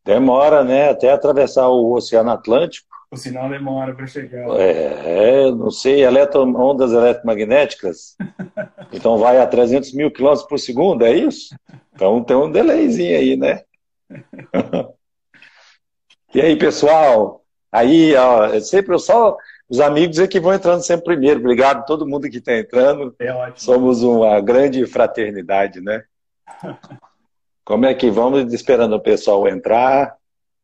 Demora, né? Até atravessar o Oceano Atlântico. O sinal demora para chegar. Não sei, ondas eletromagnéticas. Então vai a 300 mil quilômetros por segundo, é isso? Então tem um delayzinho aí, né? E aí, pessoal? Aí, ó, é sempre só os amigos é que vão entrando sempre primeiro. Obrigado a todo mundo que está entrando. É ótimo. Somos uma grande fraternidade, né? Como é que vamos esperando o pessoal entrar?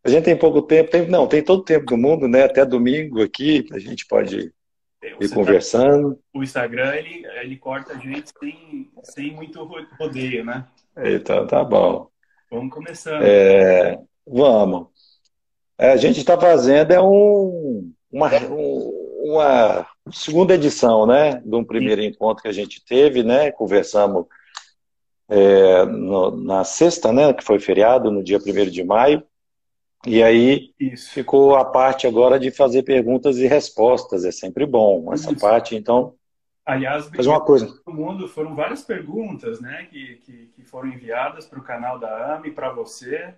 A gente tem pouco tempo, não, tem todo o tempo do mundo, né? Até domingo aqui, a gente pode ir Você sabe, conversando. o Instagram, ele corta a gente sem muito rodeio, né? Então, tá bom. Vamos começando. Vamos. A gente está fazendo uma segunda edição, né? De um Sim, primeiro encontro que a gente teve, né? Conversamos na sexta, né? Que foi feriado, no dia 1º de maio. E aí isso. ficou a parte agora de fazer perguntas e respostas. É sempre bom essa Isso. parte. Então, Aliás, fazer obrigado uma coisa. a todo mundo. Foram várias perguntas, né, que foram enviadas para o canal da AME, para você.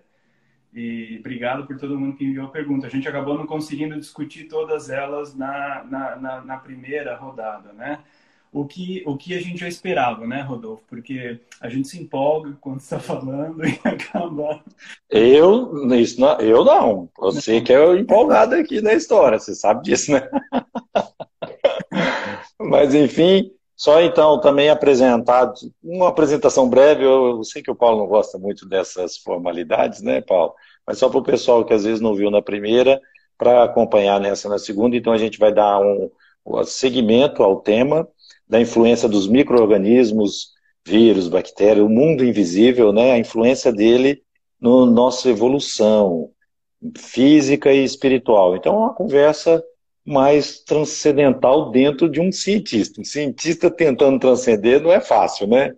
E obrigado por todo mundo que enviou pergunta. A gente acabou não conseguindo discutir todas elas na primeira rodada, né? O que a gente já esperava, né, Rodolfo? Porque a gente se empolga quando está falando e acaba. Eu não. Você que é o empolgado aqui na história, você sabe disso, né? Mas, enfim, só então também apresentar, uma apresentação breve. Eu sei que o Paulo não gosta muito dessas formalidades, né, Paulo? Mas só para o pessoal que às vezes não viu na primeira, para acompanhar nessa na segunda. Então, a gente vai dar um segmento ao tema da influência dos micro-organismos, vírus, bactérias, o mundo invisível, né? A influência dele na nossa evolução física e espiritual. Então, é uma conversa mais transcendental dentro de um cientista. Um cientista tentando transcender não é fácil, né?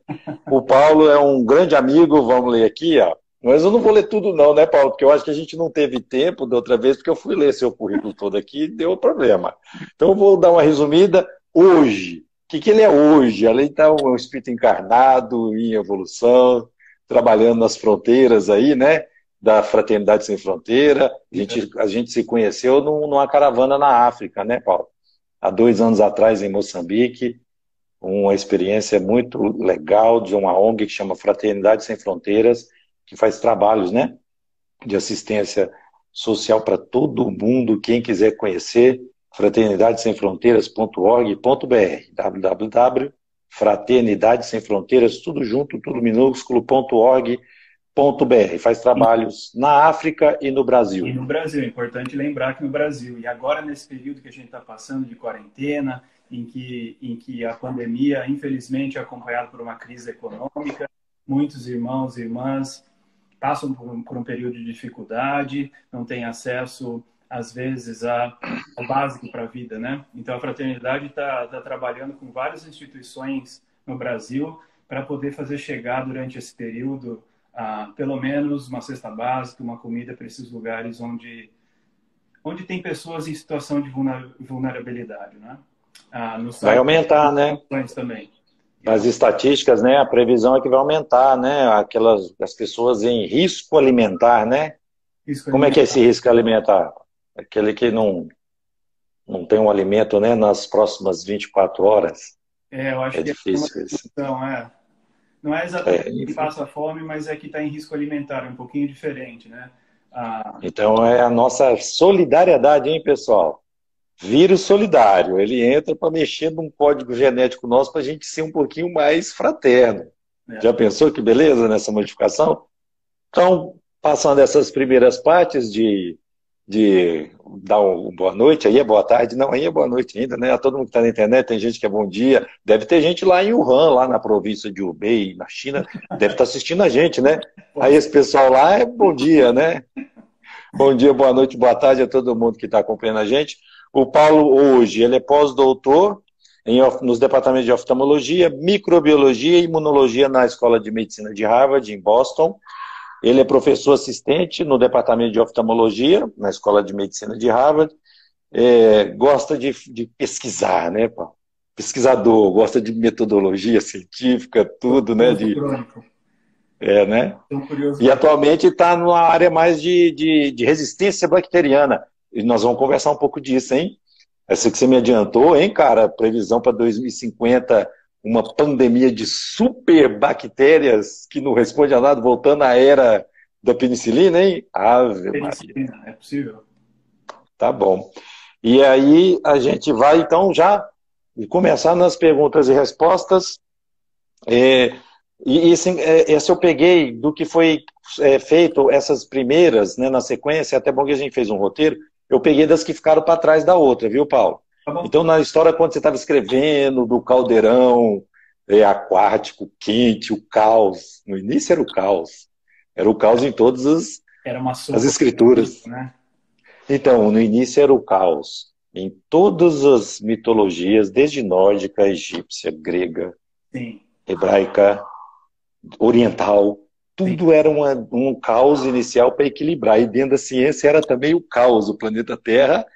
O Paulo é um grande amigo, vamos ler aqui, ó. Mas eu não vou ler tudo não, né, Paulo? Porque eu acho que a gente não teve tempo da outra vez, porque eu fui ler seu currículo todo aqui e deu problema. Então eu vou dar uma resumida hoje. O que ele é hoje? Além de estar um espírito encarnado, em evolução, trabalhando nas fronteiras aí, né? Da Fraternidade Sem Fronteira. A gente se conheceu numa caravana na África, né, Paulo? Há 2 anos atrás, em Moçambique, uma experiência muito legal de uma ONG que chama Fraternidade Sem Fronteiras, que faz trabalhos, né, de assistência social para todo mundo. Quem quiser conhecer, fraternidadesemfronteiras.org.br, www.fraternidadesemfronteiras, tudo junto, tudo minúsculo.org.br. Faz trabalhos na África e no E Brasil. no Brasil, é importante lembrar que no Brasil, e agora nesse período que a gente está passando de quarentena, em que a pandemia, infelizmente, é acompanhada por uma crise econômica, muitos irmãos e irmãs passam por um período de dificuldade, não têm acesso, às vezes, ao básico para a vida, né? Então, a Fraternidade está trabalhando com várias instituições no Brasil para poder fazer chegar, durante esse período, pelo menos uma cesta básica, uma comida para esses lugares onde tem pessoas em situação de vulnerabilidade, né? No Vai site aumentar, né? também. Nas Então, estatísticas, né? A previsão é que vai aumentar, né? As pessoas em risco alimentar, né? risco Como é que é esse alimentar. risco alimentar? Aquele que não tem um alimento, né, nas próximas 24 horas. Eu acho É que é uma difícil isso. discussão, não é exatamente que Enfim. passa fome, mas é que está em risco alimentar, é um pouquinho diferente, né? Ah, Então é a nossa solidariedade, hein, pessoal? Vírus solidário. Ele entra para mexer num código genético nosso para a gente ser um pouquinho mais fraterno. é. Já pensou que beleza nessa modificação? Então, passando essas primeiras partes de dar uma boa noite, aí é boa tarde, não, aí é boa noite ainda, né? A todo mundo que está na internet, tem gente que é bom dia, deve ter gente lá em Wuhan, lá na província de Hubei, na China, deve estar assistindo a gente, né? Aí Pode ser. esse pessoal lá é bom dia, né? Bom dia, boa noite, boa tarde a todo mundo que está acompanhando a gente. O Paulo hoje, ele é pós-doutor nos departamentos de oftalmologia, microbiologia e imunologia na Escola de Medicina de Harvard, em Boston. Ele é professor assistente no departamento de oftalmologia, na Escola de Medicina de Harvard. Gosta de pesquisar, né, Paulo? Pesquisador, gosta de metodologia científica, tudo, né? Gosto crônico. É, né? Tão curioso E para. atualmente está numa área mais de resistência bacteriana. E nós vamos conversar um pouco disso, hein? Essa que você me adiantou, hein, cara? Previsão para 2050, uma pandemia de superbactérias que não responde a nada, voltando à era da penicilina, hein? Ave Maria. Penicilina, é possível? Tá bom. E aí a gente vai então já começar nas perguntas e respostas. É, e esse eu peguei do que foi feito, essas primeiras, né, na sequência, até bom que a gente fez um roteiro, eu peguei das que ficaram para trás da outra, viu, Paulo? Tá bom. Então, na história, quando você estava escrevendo do caldeirão aquático, quente, o caos, no início era o caos em todas Era uma as sopa, escrituras. né? Então, no início era o caos, em todas as mitologias, desde nórdica, egípcia, grega, Sim, hebraica, oriental, sim. tudo era um caos inicial para equilibrar. E dentro da ciência era também o caos. O planeta Terra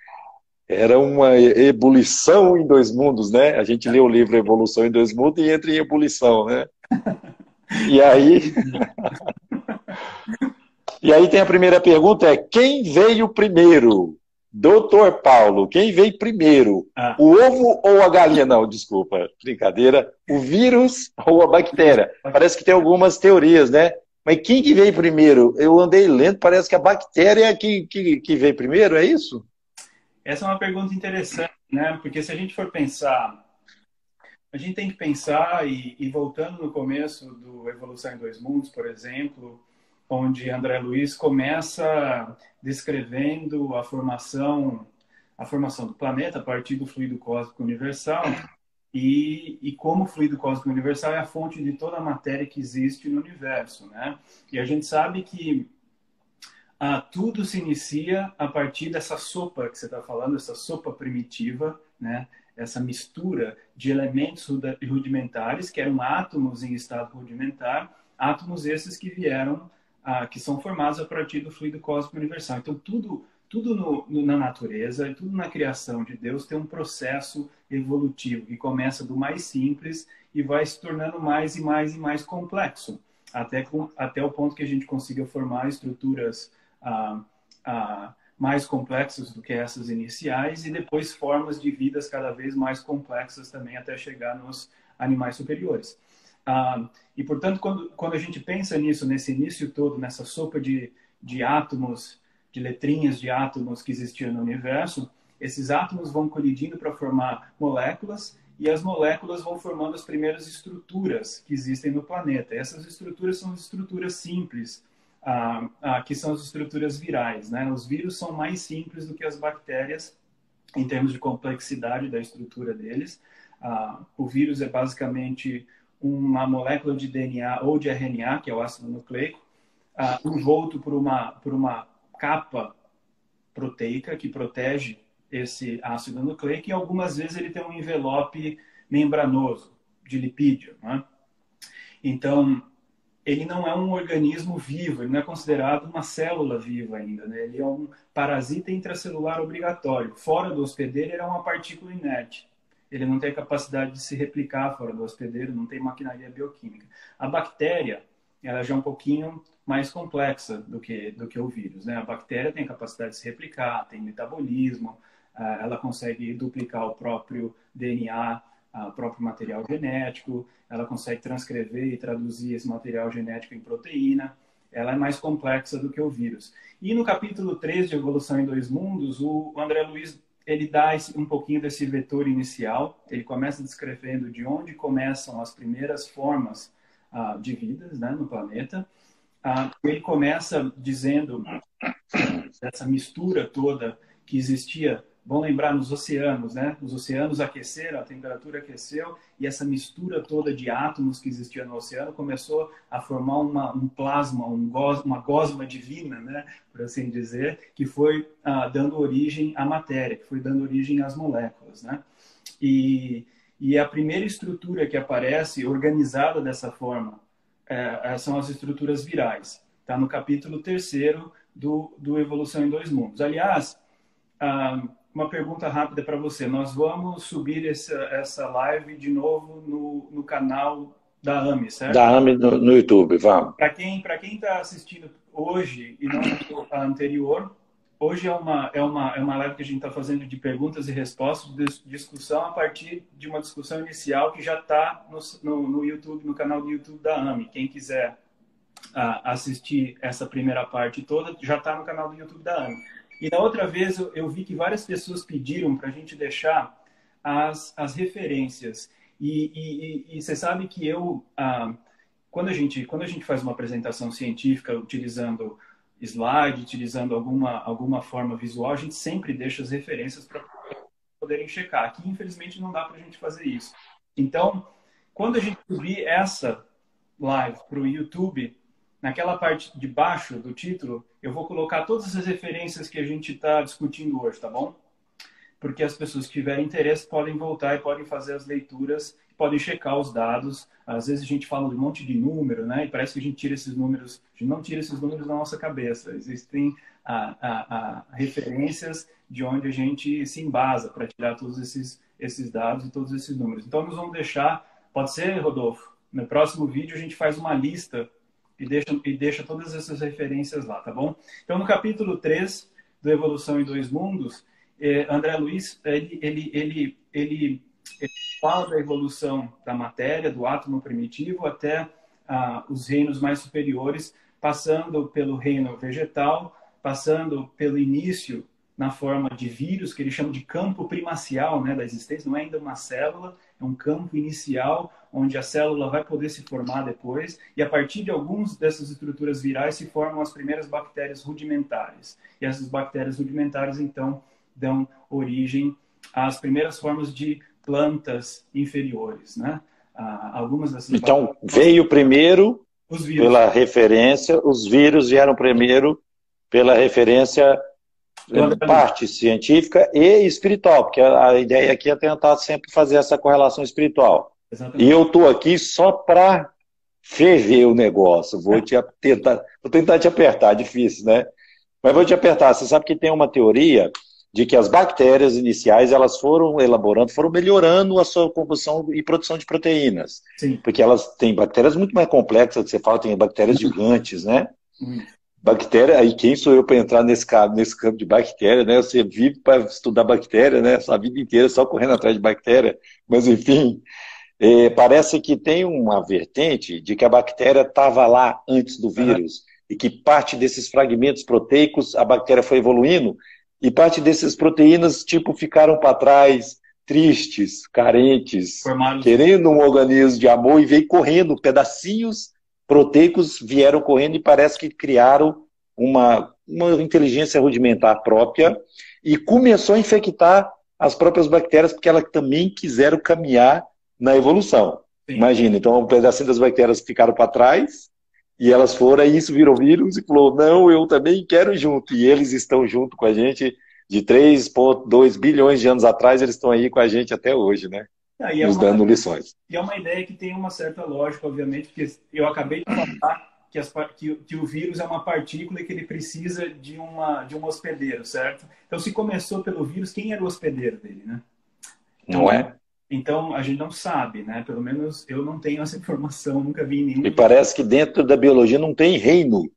era uma ebulição em dois mundos, né? A gente lê o livro Evolução em Dois Mundos e entra em ebulição, né? E aí, e aí tem a primeira pergunta, é quem veio primeiro? Doutor Paulo, quem veio primeiro? Ah, O ovo ou a galinha? Não, desculpa, brincadeira. O vírus ou a bactéria? Parece que tem algumas teorias, né? Mas quem que veio primeiro? Eu andei lendo, parece que a bactéria é que veio primeiro, é isso? essa é uma pergunta interessante, né? Porque se a gente for pensar, a gente tem que pensar, e voltando no começo do Evolução em Dois Mundos, por exemplo, onde André Luiz começa descrevendo a formação do planeta a partir do fluido cósmico universal, e como o fluido cósmico universal é a fonte de toda a matéria que existe no universo, né? E a gente sabe que tudo se inicia a partir dessa sopa que você está falando, essa sopa primitiva, né? Essa mistura de elementos rudimentares, que eram átomos em estado rudimentar, átomos esses que vieram, que são formados a partir do fluido cósmico universal. Então, tudo na natureza e tudo na criação de Deus tem um processo evolutivo que começa do mais simples e vai se tornando mais e mais e mais complexo, até o ponto que a gente consiga formar estruturas mais complexas do que essas iniciais e depois formas de vidas cada vez mais complexas também até chegar nos animais superiores. E, portanto, quando a gente pensa nisso, nesse início todo, nessa sopa de átomos, de letrinhas de átomos que existiam no universo, esses átomos vão colidindo para formar moléculas e as moléculas vão formando as primeiras estruturas que existem no planeta. Essas estruturas são estruturas simples, que são as estruturas virais, né? Os vírus são mais simples do que as bactérias em termos de complexidade da estrutura deles. O vírus é basicamente uma molécula de DNA ou de RNA, que é o ácido nucleico, envolto por uma capa proteica que protege esse ácido nucleico e algumas vezes ele tem um envelope membranoso de lipídio, né? Então, ele não é um organismo vivo, ele não é considerado uma célula viva ainda, né? Ele é um parasita intracelular obrigatório. Fora do hospedeiro, ele é uma partícula inerte. Ele não tem capacidade de se replicar fora do hospedeiro, não tem maquinaria bioquímica. A bactéria, ela já é um pouquinho mais complexa do que o vírus, né? A bactéria tem capacidade de se replicar, tem metabolismo, ela consegue duplicar o próprio DNA, o próprio material genético, ela consegue transcrever e traduzir esse material genético em proteína, ela é mais complexa do que o vírus. E no capítulo 3 de Evolução em Dois Mundos, o André Luiz ele dá um pouquinho desse vetor inicial, ele começa descrevendo de onde começam as primeiras formas de vidas, né, no planeta. Ele começa dizendo dessa mistura toda que existia. Bom lembrar nos oceanos, né? Os oceanos aqueceram, a temperatura aqueceu e essa mistura toda de átomos que existia no oceano começou a formar um plasma, uma gosma divina, né? Por assim dizer, que foi dando origem à matéria, que foi dando origem às moléculas, né? E a primeira estrutura que aparece organizada dessa forma são as estruturas virais. Está no capítulo 3º do Evolução em Dois Mundos. Aliás, uma pergunta rápida para você. Nós vamos subir essa live de novo no canal da AME, certo? Da AME no YouTube, vamos. Para quem está assistindo hoje e não a anterior, hoje é uma live que a gente está fazendo de perguntas e respostas, de discussão a partir de uma discussão inicial que já está no YouTube, no canal do YouTube da AME. Quem quiser assistir essa primeira parte toda, já está no canal do YouTube da AME. E da outra vez eu vi que várias pessoas pediram para a gente deixar as referências. E você sabe que quando a gente faz uma apresentação científica utilizando slide, utilizando alguma forma visual, a gente sempre deixa as referências para poderem checar. Aqui, infelizmente, não dá para a gente fazer isso. Então, quando a gente subir essa live para o YouTube, naquela parte de baixo do título, eu vou colocar todas as referências que a gente está discutindo hoje, tá bom? Porque as pessoas que tiverem interesse podem voltar e podem fazer as leituras, podem checar os dados. Às vezes a gente fala de um monte de número, né? E parece que a gente tira esses números, a gente não tira esses números da nossa cabeça. Existem referências de onde a gente se embasa para tirar todos esses dados e todos esses números. Então, nós vamos deixar, pode ser, Rodolfo? No próximo vídeo a gente faz uma lista e deixa todas essas referências lá, tá bom? Então, no capítulo 3 do Evolução em Dois Mundos, André Luiz, ele fala da evolução da matéria, do átomo primitivo, até os reinos mais superiores, passando pelo reino vegetal, passando pelo início na forma de vírus, que ele chama de campo primacial, né, da existência. Não é ainda uma célula, é um campo inicial, onde a célula vai poder se formar depois, e a partir de algumas dessas estruturas virais se formam as primeiras bactérias rudimentares. E essas bactérias rudimentares, então, dão origem às primeiras formas de plantas inferiores, né? Algumas dessas Então, veio primeiro os vírus. Pela referência, os vírus vieram primeiro pela referência parte científica e espiritual, porque a ideia aqui é tentar sempre fazer essa correlação espiritual. Exatamente. E eu estou aqui só para ferver o negócio. Vou tentar te apertar, difícil, né? Mas vou te apertar. Você sabe que tem uma teoria de que as bactérias iniciais elas foram elaborando, foram melhorando a sua composição e produção de proteínas. Sim. Porque elas têm bactérias muito mais complexas, você fala, tem bactérias gigantes, né? Bactéria, aí quem sou eu para entrar nesse campo de bactéria, né? Você vive para estudar bactéria, né? Essa vida inteira só correndo atrás de bactéria. Mas, enfim, parece que tem uma vertente de que a bactéria estava lá antes do vírus e que parte desses fragmentos proteicos, a bactéria foi evoluindo e parte dessas proteínas, tipo, ficaram para trás, tristes, carentes, querendo um organismo de amor e veio correndo, pedacinhos proteicos vieram correndo e parece que criaram uma inteligência rudimentar própria e começou a infectar as próprias bactérias porque elas também quiseram caminhar na evolução. Sim. Imagina, então um pedacinho das bactérias ficaram para trás e elas foram, aí isso virou vírus e falou, não, eu também quero junto. E eles estão junto com a gente de 3,2 bilhões de anos atrás, eles estão aí com a gente até hoje, né? Nos dando lições. E é uma ideia que tem uma certa lógica, obviamente, porque eu acabei de falar que o vírus é uma partícula e que ele precisa de um hospedeiro, certo? Então, se começou pelo vírus, quem era o hospedeiro dele, né? Não é? Então, a gente não sabe, né? Pelo menos eu não tenho essa informação, nunca vi nenhum. E parece que dentro da biologia não tem reino.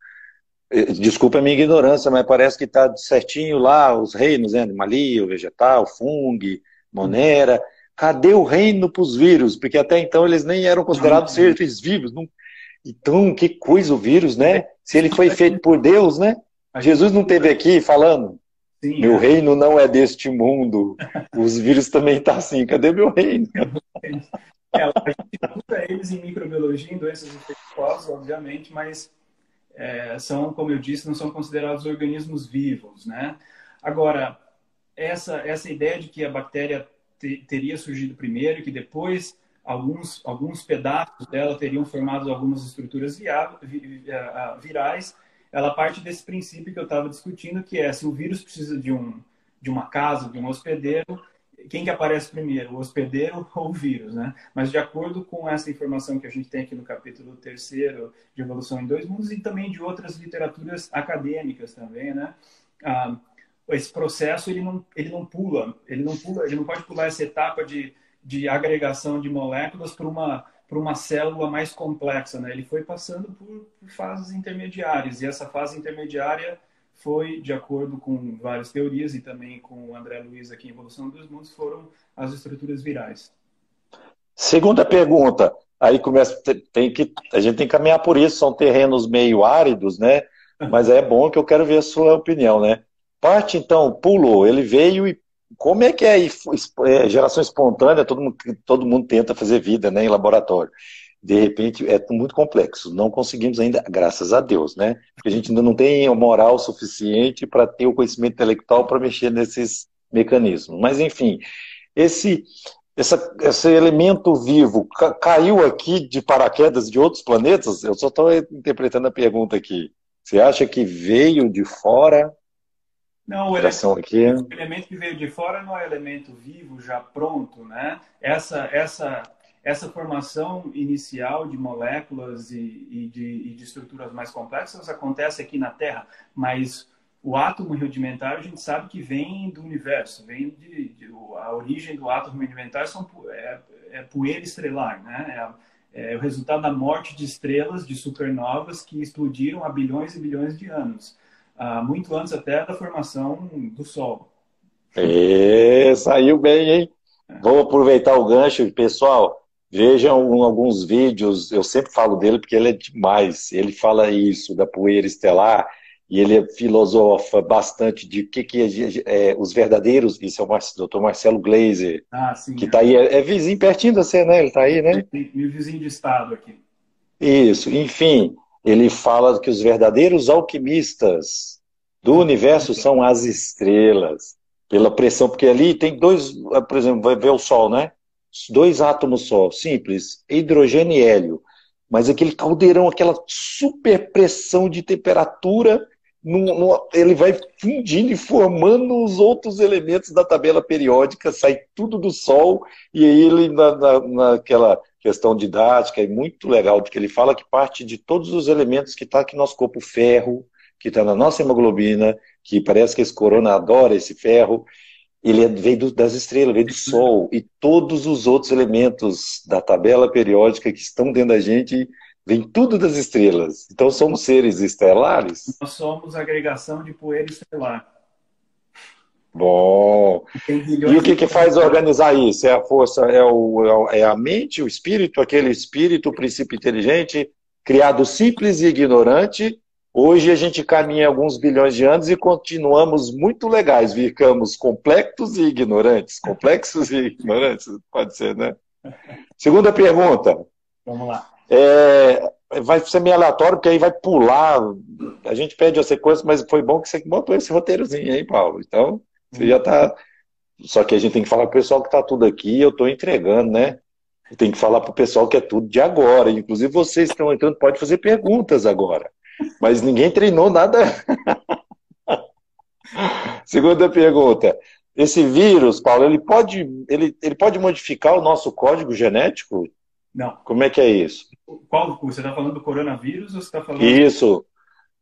Desculpa a minha ignorância, mas parece que está certinho lá os reinos, né? Animalia, vegetal, fungo, monera. Cadê o reino para os vírus? Porque até então eles nem eram considerados seres vivos. Não... Então, que coisa o vírus, né? Se ele foi feito por Deus, né? Jesus não esteve aqui falando, sim, meu reino não é deste mundo. Os vírus também estão assim, cadê meu reino? A gente estuda eles em microbiologia, em doenças infecciosas, obviamente, mas são, como eu disse, não são considerados organismos vivos, né? Agora, essa ideia de que a bactéria teria surgido primeiro, que depois alguns pedaços dela teriam formado algumas estruturas virais, ela parte desse princípio que eu estava discutindo, que é se o vírus precisa de uma casa, de um hospedeiro, quem que aparece primeiro, o hospedeiro ou o vírus, né? Mas de acordo com essa informação que a gente tem aqui no capítulo 3º de Evolução em Dois Mundos e também de outras literaturas acadêmicas também, né? Esse processo ele não pode pular essa etapa de agregação de moléculas para para uma célula mais complexa, né? Ele foi passando por fases intermediárias, e essa fase intermediária foi, de acordo com várias teorias e também com o André Luiz aqui em Evolução dos Mundos, foram as estruturas virais. Segunda pergunta, aí começa, a gente tem que caminhar por isso, são terrenos meio áridos, né? Mas é bom que eu quero ver a sua opinião, né? Parte, então, pulou, ele veio e como é que é, geração espontânea, todo mundo tenta fazer vida, né, em laboratório. De repente, é muito complexo. Não conseguimos ainda, graças a Deus, né? Porque a gente ainda não tem moral suficiente para ter o conhecimento intelectual para mexer nesses mecanismos. Mas, enfim, esse, esse elemento vivo caiu aqui de paraquedas de outros planetas? Eu só estou interpretando a pergunta aqui. Você acha que veio de fora? Não, Aqui. o elemento que veio de fora não é elemento vivo, já pronto, né? Essa formação inicial de moléculas e de estruturas mais complexas acontece aqui na Terra, mas o átomo rudimentar a gente sabe que vem do universo, a origem do átomo rudimentar é poeira estrelar, né? É o resultado da morte de estrelas, de supernovas que explodiram há bilhões e bilhões de anos. Muito antes até da formação do Sol. Saiu bem, hein? Vou aproveitar o gancho. Pessoal, vejam alguns vídeos, eu sempre falo dele porque ele é demais. Ele fala isso, da poeira estelar, e ele filosofa bastante de que os verdadeiros, isso é o Dr. Marcelo Gleiser, Sim. que está aí, é vizinho pertinho de você, né? Ele está aí, né? Meu vizinho de estado aqui. Isso, enfim, ele fala que os verdadeiros alquimistas do universo são as estrelas, pela pressão, porque ali tem dois, por exemplo, vai ver o Sol, né? Dois átomos só, simples, hidrogênio e hélio, mas aquele caldeirão, aquela super pressão de temperatura, ele vai fundindo e formando os outros elementos da tabela periódica, sai tudo do Sol, e aí ele, naquela questão didática, é muito legal, porque ele fala que parte de todos os elementos que está aqui no nosso corpo, ferro, que está na nossa hemoglobina, que parece que esse corona adora esse ferro, ele veio das estrelas, veio do Sol, e todos os outros elementos da tabela periódica que estão dentro da gente, vem tudo das estrelas. Então somos seres estelares? Nós somos agregação de poeira estelar. Bom. E o que faz organizar isso? É a força, é a mente, o espírito, aquele espírito, o princípio inteligente, criado simples e ignorante. Hoje a gente caminha alguns bilhões de anos e continuamos muito legais. Ficamos complexos e ignorantes. Complexos e ignorantes, pode ser, né? Segunda pergunta. Vamos lá. Vai ser meio aleatório, porque aí vai pular. A gente pede a sequência, mas foi bom que você botou esse roteirozinho aí, Paulo. Então, você já está. Só que a gente tem que falar para o pessoal que está tudo aqui, eu estou entregando, né? Tem que falar para o pessoal que é tudo de agora. Inclusive, vocês que estão entrando, pode fazer perguntas agora. Mas ninguém treinou nada. Segunda pergunta. Esse vírus, Paulo, ele pode modificar o nosso código genético? Não. Como é que é isso? Qual? Você está falando do coronavírus ou você está falando... Isso.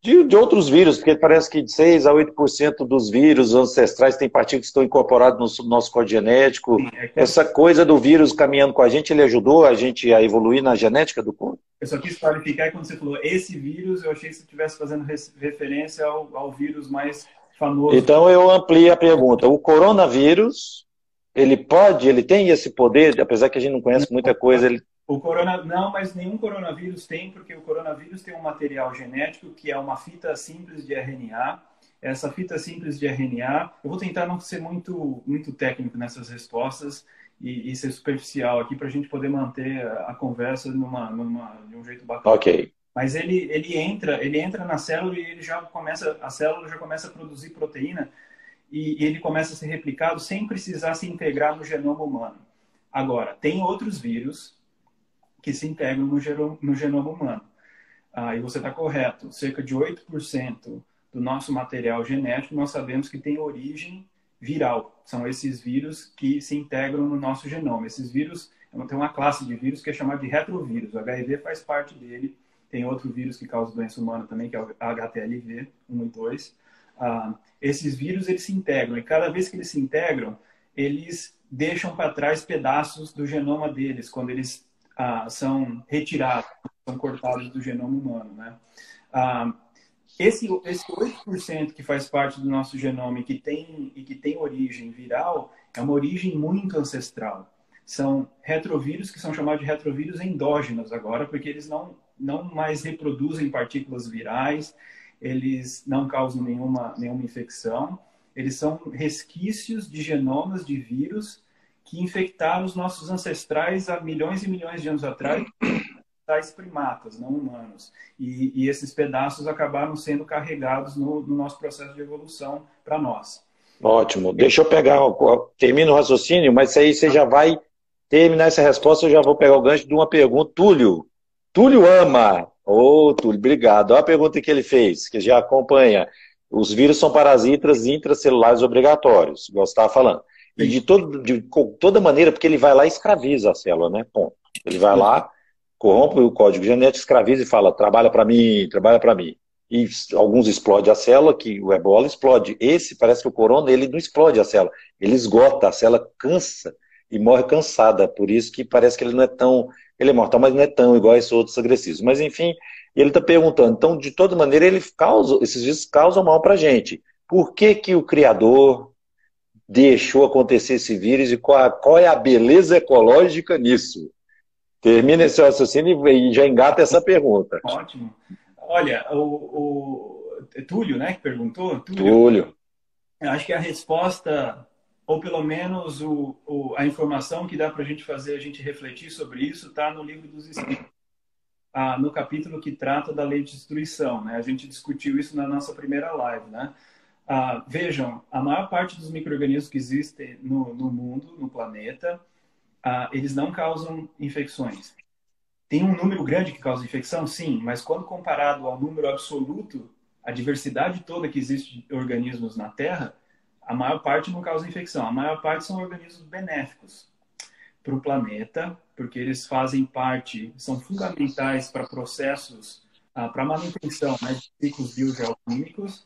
De outros vírus, porque parece que de 6 a 8% dos vírus ancestrais têm partículas que estão incorporadas no nosso código genético. Sim, essa coisa do vírus caminhando com a gente, ele ajudou a gente a evoluir na genética do corpo? Eu só quis clarificar quando você falou esse vírus, eu achei que você estivesse fazendo referência ao vírus mais famoso. Então eu amplio a pergunta. O coronavírus, ele tem esse poder, apesar que a gente não conhece muita coisa, Não, mas nenhum coronavírus tem, porque o coronavírus tem um material genético que é uma fita simples de RNA. Essa fita simples de RNA, eu vou tentar não ser muito técnico nessas respostas e ser superficial aqui para a gente poder manter a conversa de um jeito bacana. Ok. Mas ele entra na célula e a célula já começa a produzir proteína e ele começa a ser replicado sem precisar se integrar no genoma humano. Agora, tem outros vírus que se integram no genoma humano. E você está correto. Cerca de 8% do nosso material genético nós sabemos que tem origem viral. São esses vírus que se integram no nosso genoma. Esses vírus, tem uma classe de vírus que é chamada de retrovírus. O HIV faz parte dele. Tem outro vírus que causa doença humana também, que é o HTLV 1 e 2. Esses vírus, eles se integram. E cada vez que eles se integram, eles deixam para trás pedaços do genoma deles, quando eles são retirados, são cortados do genoma humano, né? Ah, esse 8% que faz parte do nosso genoma e que tem origem viral é uma origem muito ancestral. São retrovírus que são chamados de retrovírus endógenos agora, porque eles não mais reproduzem partículas virais, eles não causam nenhuma infecção, eles são resquícios de genomas de vírus que infectaram os nossos ancestrais há milhões e milhões de anos atrás, tais primatas, não humanos. E esses pedaços acabaram sendo carregados no nosso processo de evolução para nós. Ótimo. Deixa eu pegar, termino o raciocínio, mas aí você já vai terminar essa resposta, eu já vou pegar o gancho de uma pergunta. Túlio. Túlio ama. Ô, Túlio, obrigado. Olha a pergunta que ele fez, que já acompanha. Os vírus são parasitas intracelulares obrigatórios, igual você estava falando. E de toda maneira, porque ele vai lá e escraviza a célula, né? Ponto. Ele vai lá, corrompe o código genético, escraviza e fala, trabalha para mim, trabalha para mim. E alguns explodem a célula, que o ebola explode. Esse, parece que o corona, ele não explode a célula. Ele esgota, a célula cansa e morre cansada. Por isso que parece que ele não é tão... Ele é mortal, mas não é tão igual a esses outros agressivos. Mas, enfim, ele está perguntando. Então, de toda maneira, esses vírus causam mal para a gente. Por que que o Criador deixou acontecer esse vírus e qual é a beleza ecológica nisso? Termina esse raciocínio e já engata essa pergunta. Ótimo. Olha, o Túlio, né, que perguntou? Túlio. Eu acho que a resposta, ou pelo menos a informação que dá para a gente refletir sobre isso, está no Livro dos Espíritos, no capítulo que trata da lei de destruição, né? A gente discutiu isso na nossa primeira live, né? Vejam, a maior parte dos micro-organismos que existem no mundo, no planeta, eles não causam infecções. Tem um número grande que causa infecção? Sim, mas quando comparado ao número absoluto, a diversidade toda que existe de organismos na Terra, a maior parte não causa infecção. A maior parte são organismos benéficos para o planeta, porque eles fazem parte, são fundamentais para processos, para manutenção, né, de ciclos biogeoquímicos,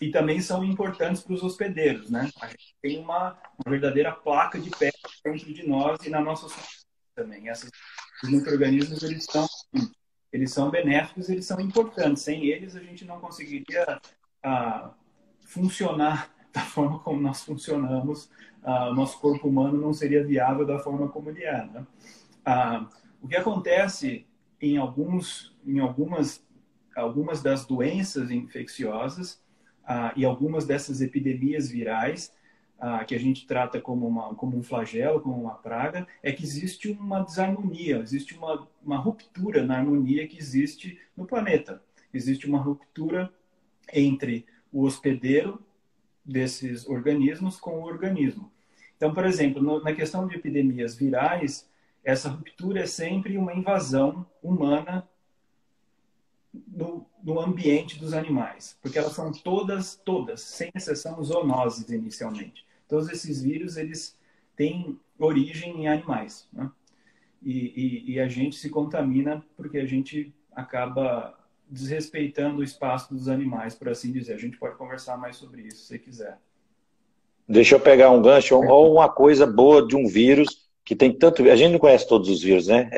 e também são importantes para os hospedeiros, né? A gente tem uma verdadeira placa de pedra dentro de nós e na nossa sociedade também. Os micro-organismos, eles são benéficos, eles são importantes. Sem eles, a gente não conseguiria funcionar da forma como nós funcionamos. O nosso corpo humano não seria viável da forma como ele é, né? O que acontece em algumas das doenças infecciosas e algumas dessas epidemias virais que a gente trata como um flagelo, como uma praga, é que existe uma desarmonia, existe uma ruptura na harmonia que existe no planeta. Existe uma ruptura entre o hospedeiro desses organismos com o organismo. Então, por exemplo, na questão de epidemias virais, essa ruptura é sempre uma invasão humana no ambiente dos animais, porque elas são todas, sem exceção, zoonoses inicialmente. Todos esses vírus, eles têm origem em animais, né? E a gente se contamina porque a gente acaba desrespeitando o espaço dos animais, por assim dizer. A gente pode conversar mais sobre isso, se você quiser. Deixa eu pegar um gancho, ou uma coisa boa de um vírus que tem tanto... A gente não conhece todos os vírus, né?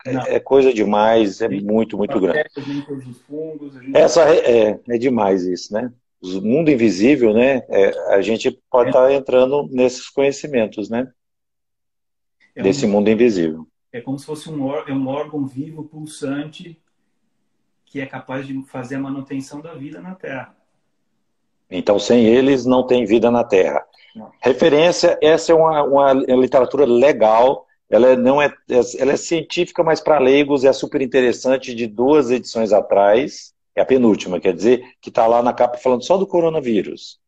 É coisa demais, é muito, muito grande. Todos os fungos, é demais isso, né? O mundo invisível, né? A gente pode estar entrando nesses conhecimentos, né? Desse mundo invisível. É como se fosse um órgão vivo, pulsante, que é capaz de fazer a manutenção da vida na Terra. Então, sem eles, não tem vida na Terra. Não. Referência, essa é uma literatura legal, ela é científica, mas para leigos é super interessante, de 2 edições atrás, é a penúltima, quer dizer, que está lá na capa falando só do coronavírus.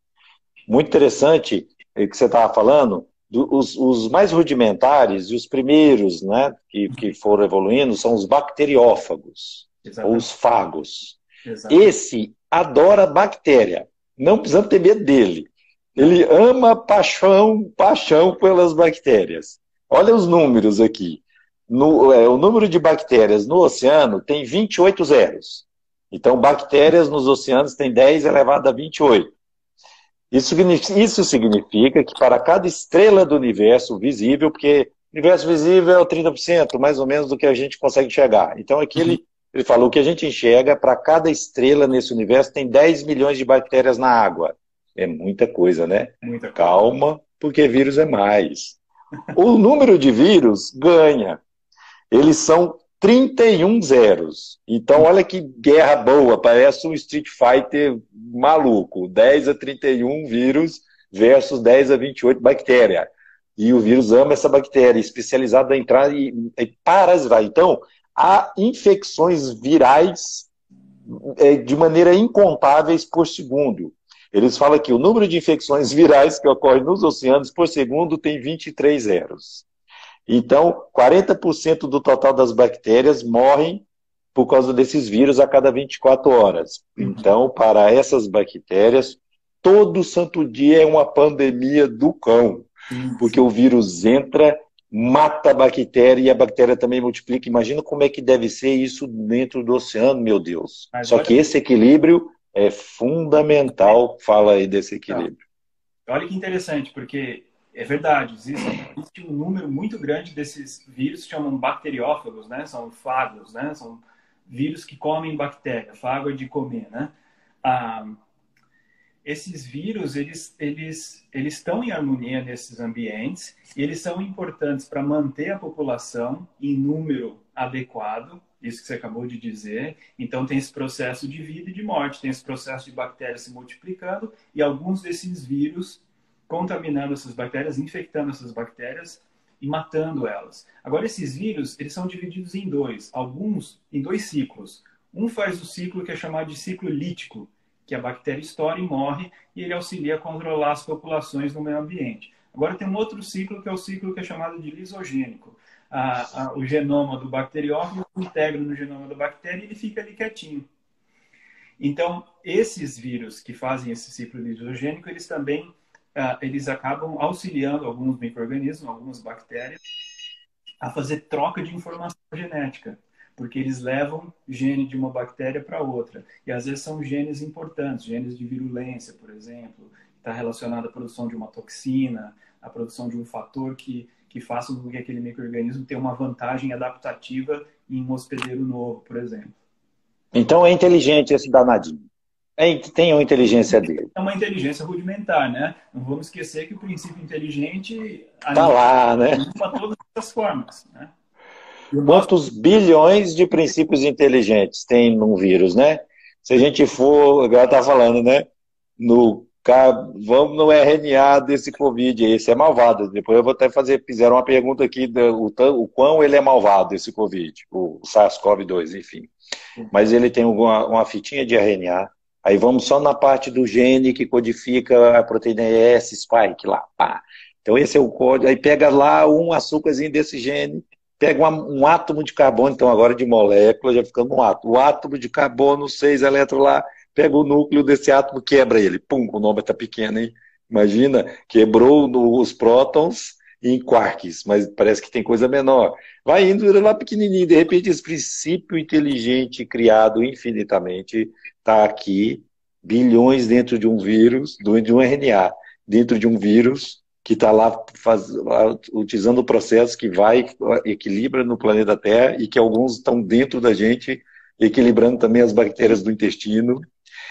Muito interessante o que você estava falando, os mais rudimentares e os primeiros, né, que foram evoluindo são os bacteriófagos, ou os fagos. Exatamente. Esse adora bactéria, não precisamos ter medo dele. Ele ama paixão pelas bactérias. Olha os números aqui. O número de bactérias no oceano tem 28 zeros. Então, bactérias nos oceanos tem 10 elevado a 28. Isso significa que para cada estrela do universo visível, porque universo visível é 30%, mais ou menos, do que a gente consegue enxergar. Então, aqui ele falou que a gente enxerga, para cada estrela nesse universo, tem 10 milhões de bactérias na água. É muita coisa, né? Muita coisa. Calma, porque vírus é mais. O número de vírus ganha. Eles são 31 zeros. Então, olha que guerra boa. Parece um Street Fighter maluco. 10 a 31 vírus versus 10 a 28 bactéria. E o vírus ama essa bactéria, especializada em entrar e parasitar. Então, há infecções virais de maneira incontáveis por segundo. Eles falam que o número de infecções virais que ocorrem nos oceanos por segundo tem 23 zeros. Então, 40% do total das bactérias morrem por causa desses vírus a cada 24 horas. Então, para essas bactérias, todo santo dia é uma pandemia do cão. Porque o vírus entra, mata a bactéria e a bactéria também multiplica. Imagina como é que deve ser isso dentro do oceano, meu Deus. Só que esse equilíbrio é fundamental. Fala aí desse equilíbrio. Olha que interessante, porque é verdade, existe um número muito grande desses vírus que chamam bacteriófagos, né? São fagos, né? São vírus que comem bactéria. Fago é de comer, né? Esses vírus, eles estão em harmonia nesses ambientes e eles são importantes para manter a população em número adequado, isso que você acabou de dizer. Então, tem esse processo de vida e de morte, tem esse processo de bactérias se multiplicando e alguns desses vírus contaminando essas bactérias, infectando essas bactérias e matando elas. Agora, esses vírus, eles são divididos em dois, alguns em dois ciclos. Um faz o ciclo que é chamado de ciclo lítico, que a bactéria estoura e morre, e ele auxilia a controlar as populações no meio ambiente. Agora tem um outro ciclo, que é o ciclo que é chamado de lisogênico. O genoma do bacteriófago integra no genoma da bactéria e ele fica ali quietinho. Então, esses vírus que fazem esse ciclo lisogênico, eles também eles acabam auxiliando alguns micro-organismos, algumas bactérias, a fazer troca de informação genética, porque eles levam gene de uma bactéria para outra. E às vezes são genes importantes, genes de virulência, por exemplo, que está relacionado à produção de uma toxina, à produção de um fator que faça com que aquele micro-organismo tenha uma vantagem adaptativa em um hospedeiro novo, por exemplo. Então é inteligente esse danadinho. Tem uma inteligência dele. É uma inteligência rudimentar, né? Não vamos esquecer que o princípio inteligente está lá, né? Anima todas as formas, né? Quantos bilhões de princípios inteligentes tem num vírus, né? Se a gente for, agora está falando, né? Vamos no RNA desse Covid, esse é malvado. Depois eu vou até fizeram uma pergunta aqui, o quão ele é malvado, esse Covid, o SARS-CoV-2, enfim. Mas ele tem uma fitinha de RNA. Aí vamos só na parte do gene que codifica a proteína S-spike lá. Pá. Então esse é o código. Aí pega lá um açúcarzinho desse gene, pega um átomo de carbono, então agora de molécula, já ficando um átomo. O átomo de carbono, 6 elétrons lá, pega o núcleo desse átomo, quebra ele. Pum, o nome está pequeno, hein? Imagina, quebrou os prótons em quarks, mas parece que tem coisa menor. Vai indo lá pequenininho, de repente esse princípio inteligente criado infinitamente está aqui, bilhões dentro de um vírus, de um RNA, dentro de um vírus que está lá utilizando o processo que equilibra no planeta Terra e que alguns estão dentro da gente, equilibrando também as bactérias do intestino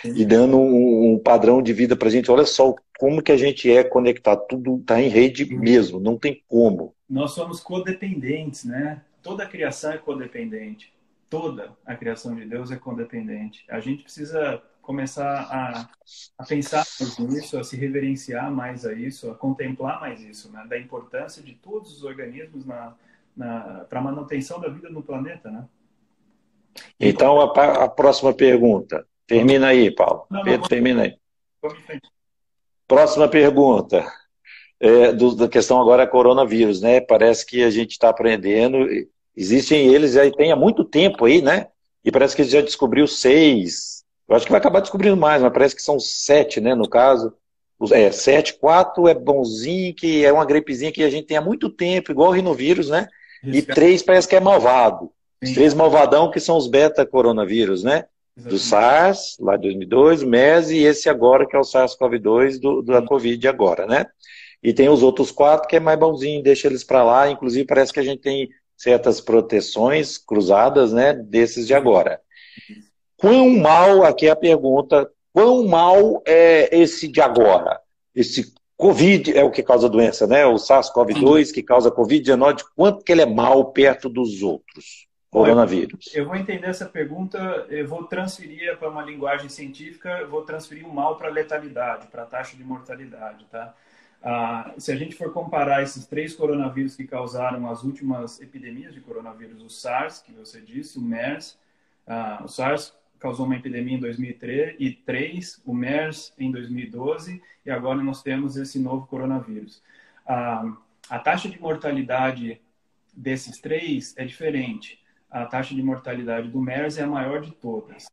e dando um padrão de vida para a gente. Olha só como que a gente é conectado, tudo está em rede mesmo, não tem como. Nós somos codependentes, né? Toda a criação é codependente. Toda a criação de Deus é codependente. A gente precisa começar a pensar mais nisso, a se reverenciar mais a isso, a contemplar mais isso, né? Da importância de todos os organismos para a manutenção da vida no planeta, né? Então, a próxima pergunta. Termina aí, Paulo. Pedro, termina aí. Próxima pergunta. Da questão agora é coronavírus, né? Parece que a gente está aprendendo. Existem eles já tem há muito tempo aí, né? E parece que já descobriu 6. Eu acho que vai acabar descobrindo mais, mas parece que são 7, né? No caso. 7, 4 é bonzinho, que é uma gripezinha que a gente tem há muito tempo, igual o rinovírus, né? E 3 parece que é malvado. Os 3 malvadão que são os beta-coronavírus, né? Do SARS, lá de 2002, MERS, e esse agora que é o SARS-CoV-2 da Covid agora, né? e tem os outros 4 que é mais bonzinho, deixa eles para lá. Inclusive, parece que a gente tem certas proteções cruzadas, né, desses de agora. Quão mal, aqui é a pergunta, quão mal é esse de agora? Esse Covid é o que causa a doença, né? O SARS-CoV-2 que causa Covid-19, quanto que ele é mal perto dos outros coronavírus? Eu vou entender essa pergunta, eu vou transferir para uma linguagem científica, eu vou transferir o mal para a letalidade, para a taxa de mortalidade, tá? Se a gente for comparar esses 3 coronavírus que causaram as últimas epidemias de coronavírus, o SARS, que você disse, o MERS, o SARS causou uma epidemia em 2003, o MERS em 2012, e agora nós temos esse novo coronavírus. A taxa de mortalidade desses 3 é diferente. A taxa de mortalidade do MERS é a maior de todas.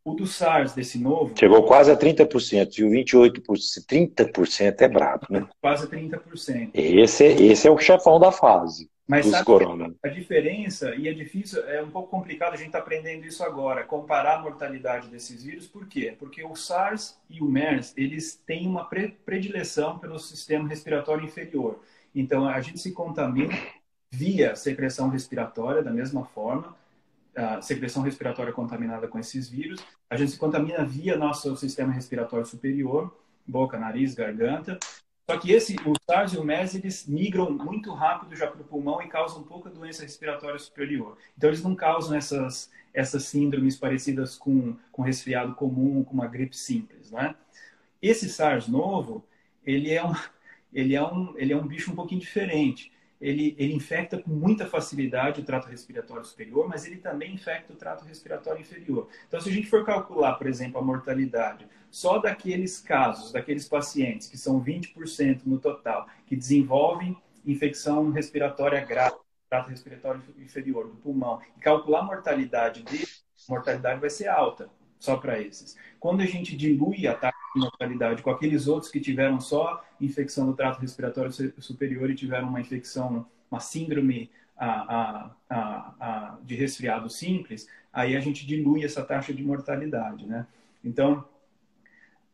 O do SARS, desse novo... Chegou quase a 30%, e o 28%, 30% é brabo, né? Quase 30%. Esse é o chefão da fase. Mas dos sabe corona. A diferença, e é difícil, é um pouco complicado, a gente está aprendendo isso agora, comparar a mortalidade desses vírus, por quê? Porque o SARS e o MERS, eles têm uma predileção pelo sistema respiratório inferior. Então, a gente se contamina via secreção respiratória, da mesma forma, a secreção respiratória contaminada com esses vírus, a gente se contamina via nosso sistema respiratório superior, boca, nariz, garganta. Só que o SARS e o MERS, eles migram muito rápido já para o pulmão e causam pouca doença respiratória superior. Então, eles não causam essas síndromes parecidas com resfriado comum, com uma gripe simples, né? Esse SARS novo, ele é um bicho um pouquinho diferente. Ele infecta com muita facilidade o trato respiratório superior, mas ele também infecta o trato respiratório inferior. Então, se a gente for calcular, por exemplo, a mortalidade só daqueles casos, daqueles pacientes, que são 20% no total, que desenvolvem infecção respiratória grave, trato respiratório inferior, do pulmão, e calcular a mortalidade deles, a mortalidade vai ser alta, só para esses. Quando a gente dilui a taxa de mortalidade com aqueles outros que tiveram só infecção do trato respiratório superior e tiveram uma infecção, uma síndrome de resfriado simples, aí a gente dilui essa taxa de mortalidade, né? Então,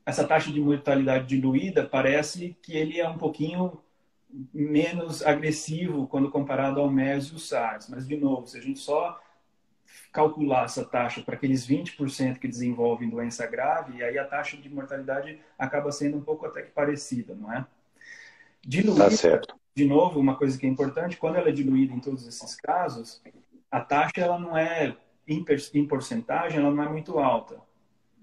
essa taxa de mortalidade diluída parece que ele é um pouquinho menos agressivo quando comparado ao MERS e o SARS. Mas, de novo, se a gente só calcular essa taxa para aqueles 20% que desenvolvem doença grave, aí a taxa de mortalidade acaba sendo um pouco até que parecida, não é? Diluída, tá certo. De novo, uma coisa que é importante, quando ela é diluída em todos esses casos, a taxa ela não é, em porcentagem, ela não é muito alta.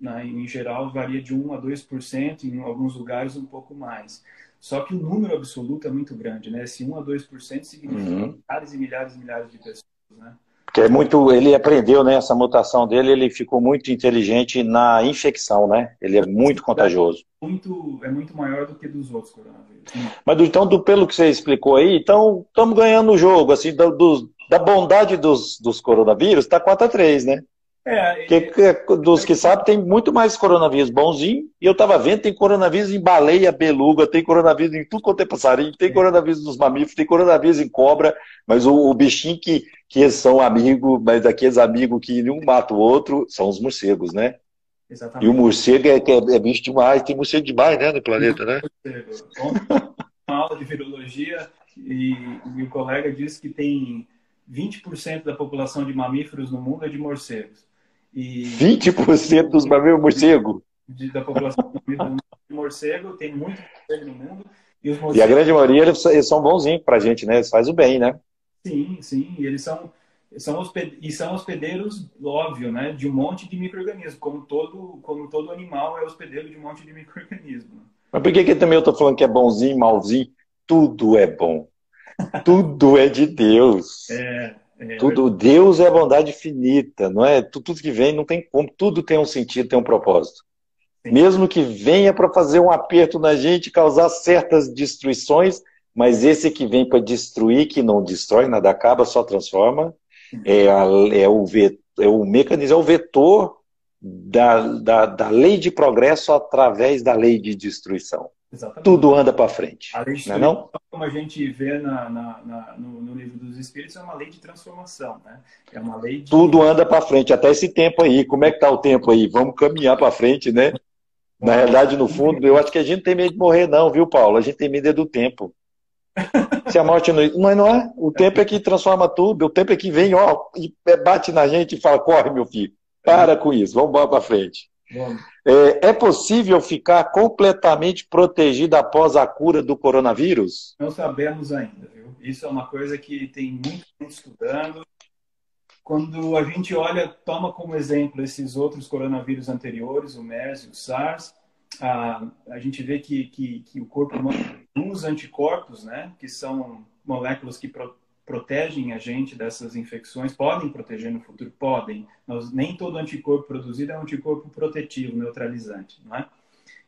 Né? Em geral, varia de 1 a 2%, em alguns lugares um pouco mais. Só que o número absoluto é muito grande, né? Esse 1 a 2% significa milhares e milhares e milhares de pessoas, né? Porque ele aprendeu, né, essa mutação dele, ele ficou muito inteligente na infecção, né? Ele é muito contagioso. É muito maior do que dos outros coronavírus. Mas então, pelo que você explicou aí, então estamos ganhando o jogo, assim, da bondade dos coronavírus, está 4-3, né? Dos que sabem, tem muito mais coronavírus bonzinho, e eu estava vendo, tem coronavírus em baleia, beluga, tem coronavírus em tudo quanto é passarinho, tem coronavírus nos mamíferos, tem coronavírus em cobra, mas o bichinho que eles são amigos, mas daqueles amigos que um mata o outro, são os morcegos, né? Exatamente. E o morcego é bicho demais, tem morcego demais, né, no planeta, né? Uma aula de virologia, e o colega disse que tem 20% da população de mamíferos no mundo é de morcegos. 20% dos mamíferos morcego? Da população de morcego, tem muito morcego no mundo. E a grande maioria, eles são bonzinhos pra gente, né? Eles fazem o bem, né? Sim, sim. E eles são hospedeiros, óbvio, né? De um monte de micro-organismos. Como todo animal é hospedeiro de um monte de micro-organismos. Mas por que também eu tô falando que é bonzinho, malzinho? Tudo é bom. Tudo é de Deus. Deus é a bondade infinita, não é? Tudo que vem não tem como, tudo tem um sentido, tem um propósito. Sim. Mesmo que venha para fazer um aperto na gente, causar certas destruições, mas esse que vem para destruir, que não destrói, nada acaba, só transforma, é o mecanismo, é o vetor da lei de progresso através da lei de destruição. Exatamente. Tudo anda para frente. A lei de não? Como a gente vê no livro dos Espíritos, é uma lei de transformação, né? É uma lei de... Tudo anda para frente, até esse tempo aí. Como é que tá o tempo aí? Vamos caminhar para frente, né? Na realidade, no fundo, eu acho que a gente não tem medo de morrer, não, viu, Paulo? A gente tem medo é do tempo. Se a morte não. Mas não é? O tempo é que transforma tudo, o tempo é que vem, ó, e bate na gente e fala: corre, meu filho, para com isso, vamos embora para frente. É possível ficar completamente protegido após a cura do coronavírus? Não sabemos ainda, viu? Isso é uma coisa que tem muito gente estudando. Quando a gente olha, toma como exemplo esses outros coronavírus anteriores, o MERS e o SARS, a gente vê que o corpo humano usa anticorpos, né? Que são moléculas que protegem a gente dessas infecções, podem proteger no futuro, podem. Nem todo anticorpo produzido é um anticorpo protetivo, neutralizante, não é?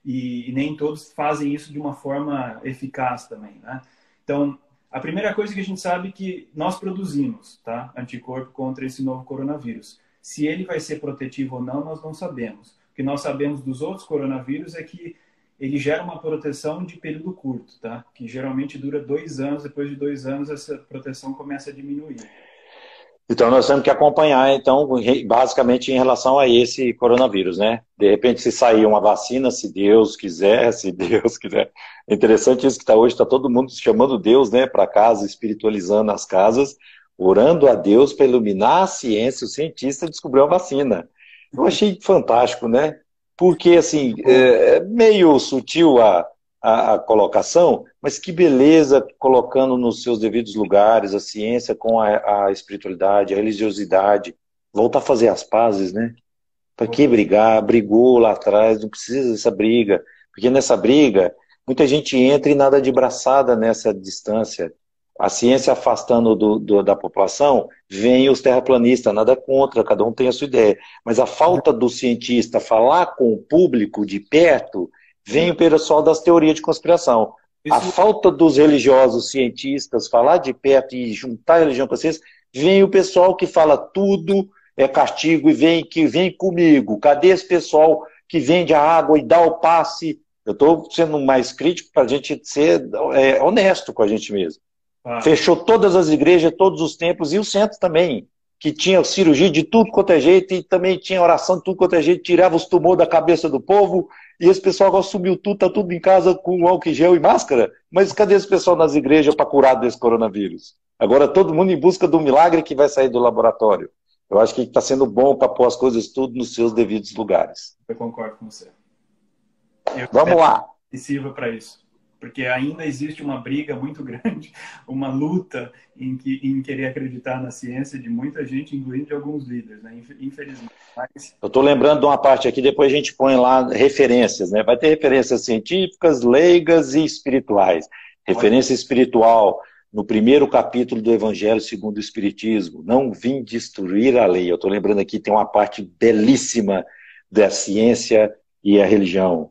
E nem todos fazem isso de uma forma eficaz também, né? Então, a primeira coisa que a gente sabe é que nós produzimos, tá? Anticorpo contra esse novo coronavírus. Se ele vai ser protetivo ou não, nós não sabemos. O que nós sabemos dos outros coronavírus é que ele gera uma proteção de período curto, tá? Que geralmente dura 2 anos. Depois de 2 anos, essa proteção começa a diminuir. Então, nós temos que acompanhar, então, basicamente em relação a esse coronavírus, né? De repente, se sair uma vacina, se Deus quiser, se Deus quiser. É interessante isso que hoje está todo mundo chamando Deus, né, para casa, espiritualizando as casas, orando a Deus para iluminar a ciência, o cientista descobriu a vacina. Eu achei fantástico, né? Porque, assim, é meio sutil a colocação, mas que beleza colocando nos seus devidos lugares a ciência com a espiritualidade, a religiosidade, voltar a fazer as pazes, né? Para que brigar? Brigou lá atrás, não precisa dessa briga, porque nessa briga muita gente entra e nada de braçada nessa distância. A ciência afastando da população, vem os terraplanistas, nada contra, cada um tem a sua ideia. Mas a falta do cientista falar com o público de perto, vem o pessoal das teorias de conspiração. A falta dos religiosos cientistas falar de perto e juntar a religião com vocês, vem o pessoal que fala tudo é castigo e vem comigo. Cadê esse pessoal que vende a água e dá o passe? Eu estou sendo mais crítico para a gente ser honesto com a gente mesmo. Fechou todas as igrejas, todos os templos e o centro também, que tinha cirurgia de tudo quanto é jeito e também tinha oração de tudo quanto é jeito, tirava os tumores da cabeça do povo e esse pessoal agora sumiu tudo, tá tudo em casa com álcool em gel e máscara. Mas cadê esse pessoal nas igrejas para curar desse coronavírus? Agora todo mundo em busca do milagre que vai sair do laboratório. Eu acho que está sendo bom para pôr as coisas tudo nos seus devidos lugares. Eu concordo com você. Vamos lá. E sirva para isso. Porque ainda existe uma briga muito grande, uma luta em querer acreditar na ciência de muita gente, incluindo de alguns líderes, né? Infelizmente. Mas... Eu estou lembrando de uma parte aqui, depois a gente põe lá referências, né? Vai ter referências científicas, leigas e espirituais. Referência espiritual no primeiro capítulo do Evangelho segundo o Espiritismo. Não vim destruir a lei. Eu estou lembrando aqui, tem uma parte belíssima da ciência e a religião.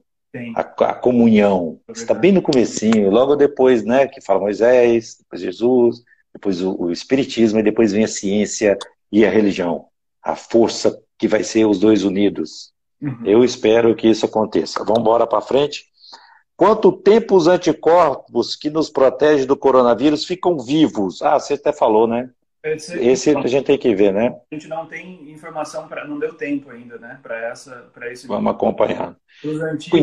A comunhão. Está bem no comecinho, logo depois, né, que fala Moisés, depois Jesus, depois o Espiritismo e depois vem a ciência e a religião. A força que vai ser os dois unidos. Eu espero que isso aconteça. Vamos embora para frente? Quanto tempo os anticorpos que nos protegem do coronavírus ficam vivos? Ah, você até falou, né? Esse a gente tem que ver, né? A gente não tem informação, não deu tempo ainda, né? Para esse. Vamos acompanhar. Antigos,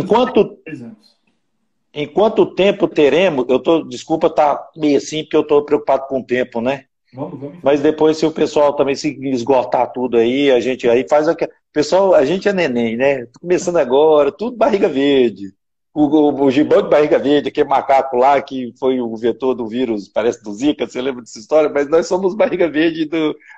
Enquanto tempo teremos, desculpa tá meio assim, porque eu estou preocupado com o tempo, né? Vamos. Mas depois, se o pessoal também se esgotar tudo aí, a gente aí faz aqui. Pessoal, a gente é neném, né? Tô começando agora, tudo barriga verde. O gibão de barriga verde, aquele macaco lá que foi o vetor do vírus, parece do Zika, você lembra dessa história? Mas nós somos barriga verde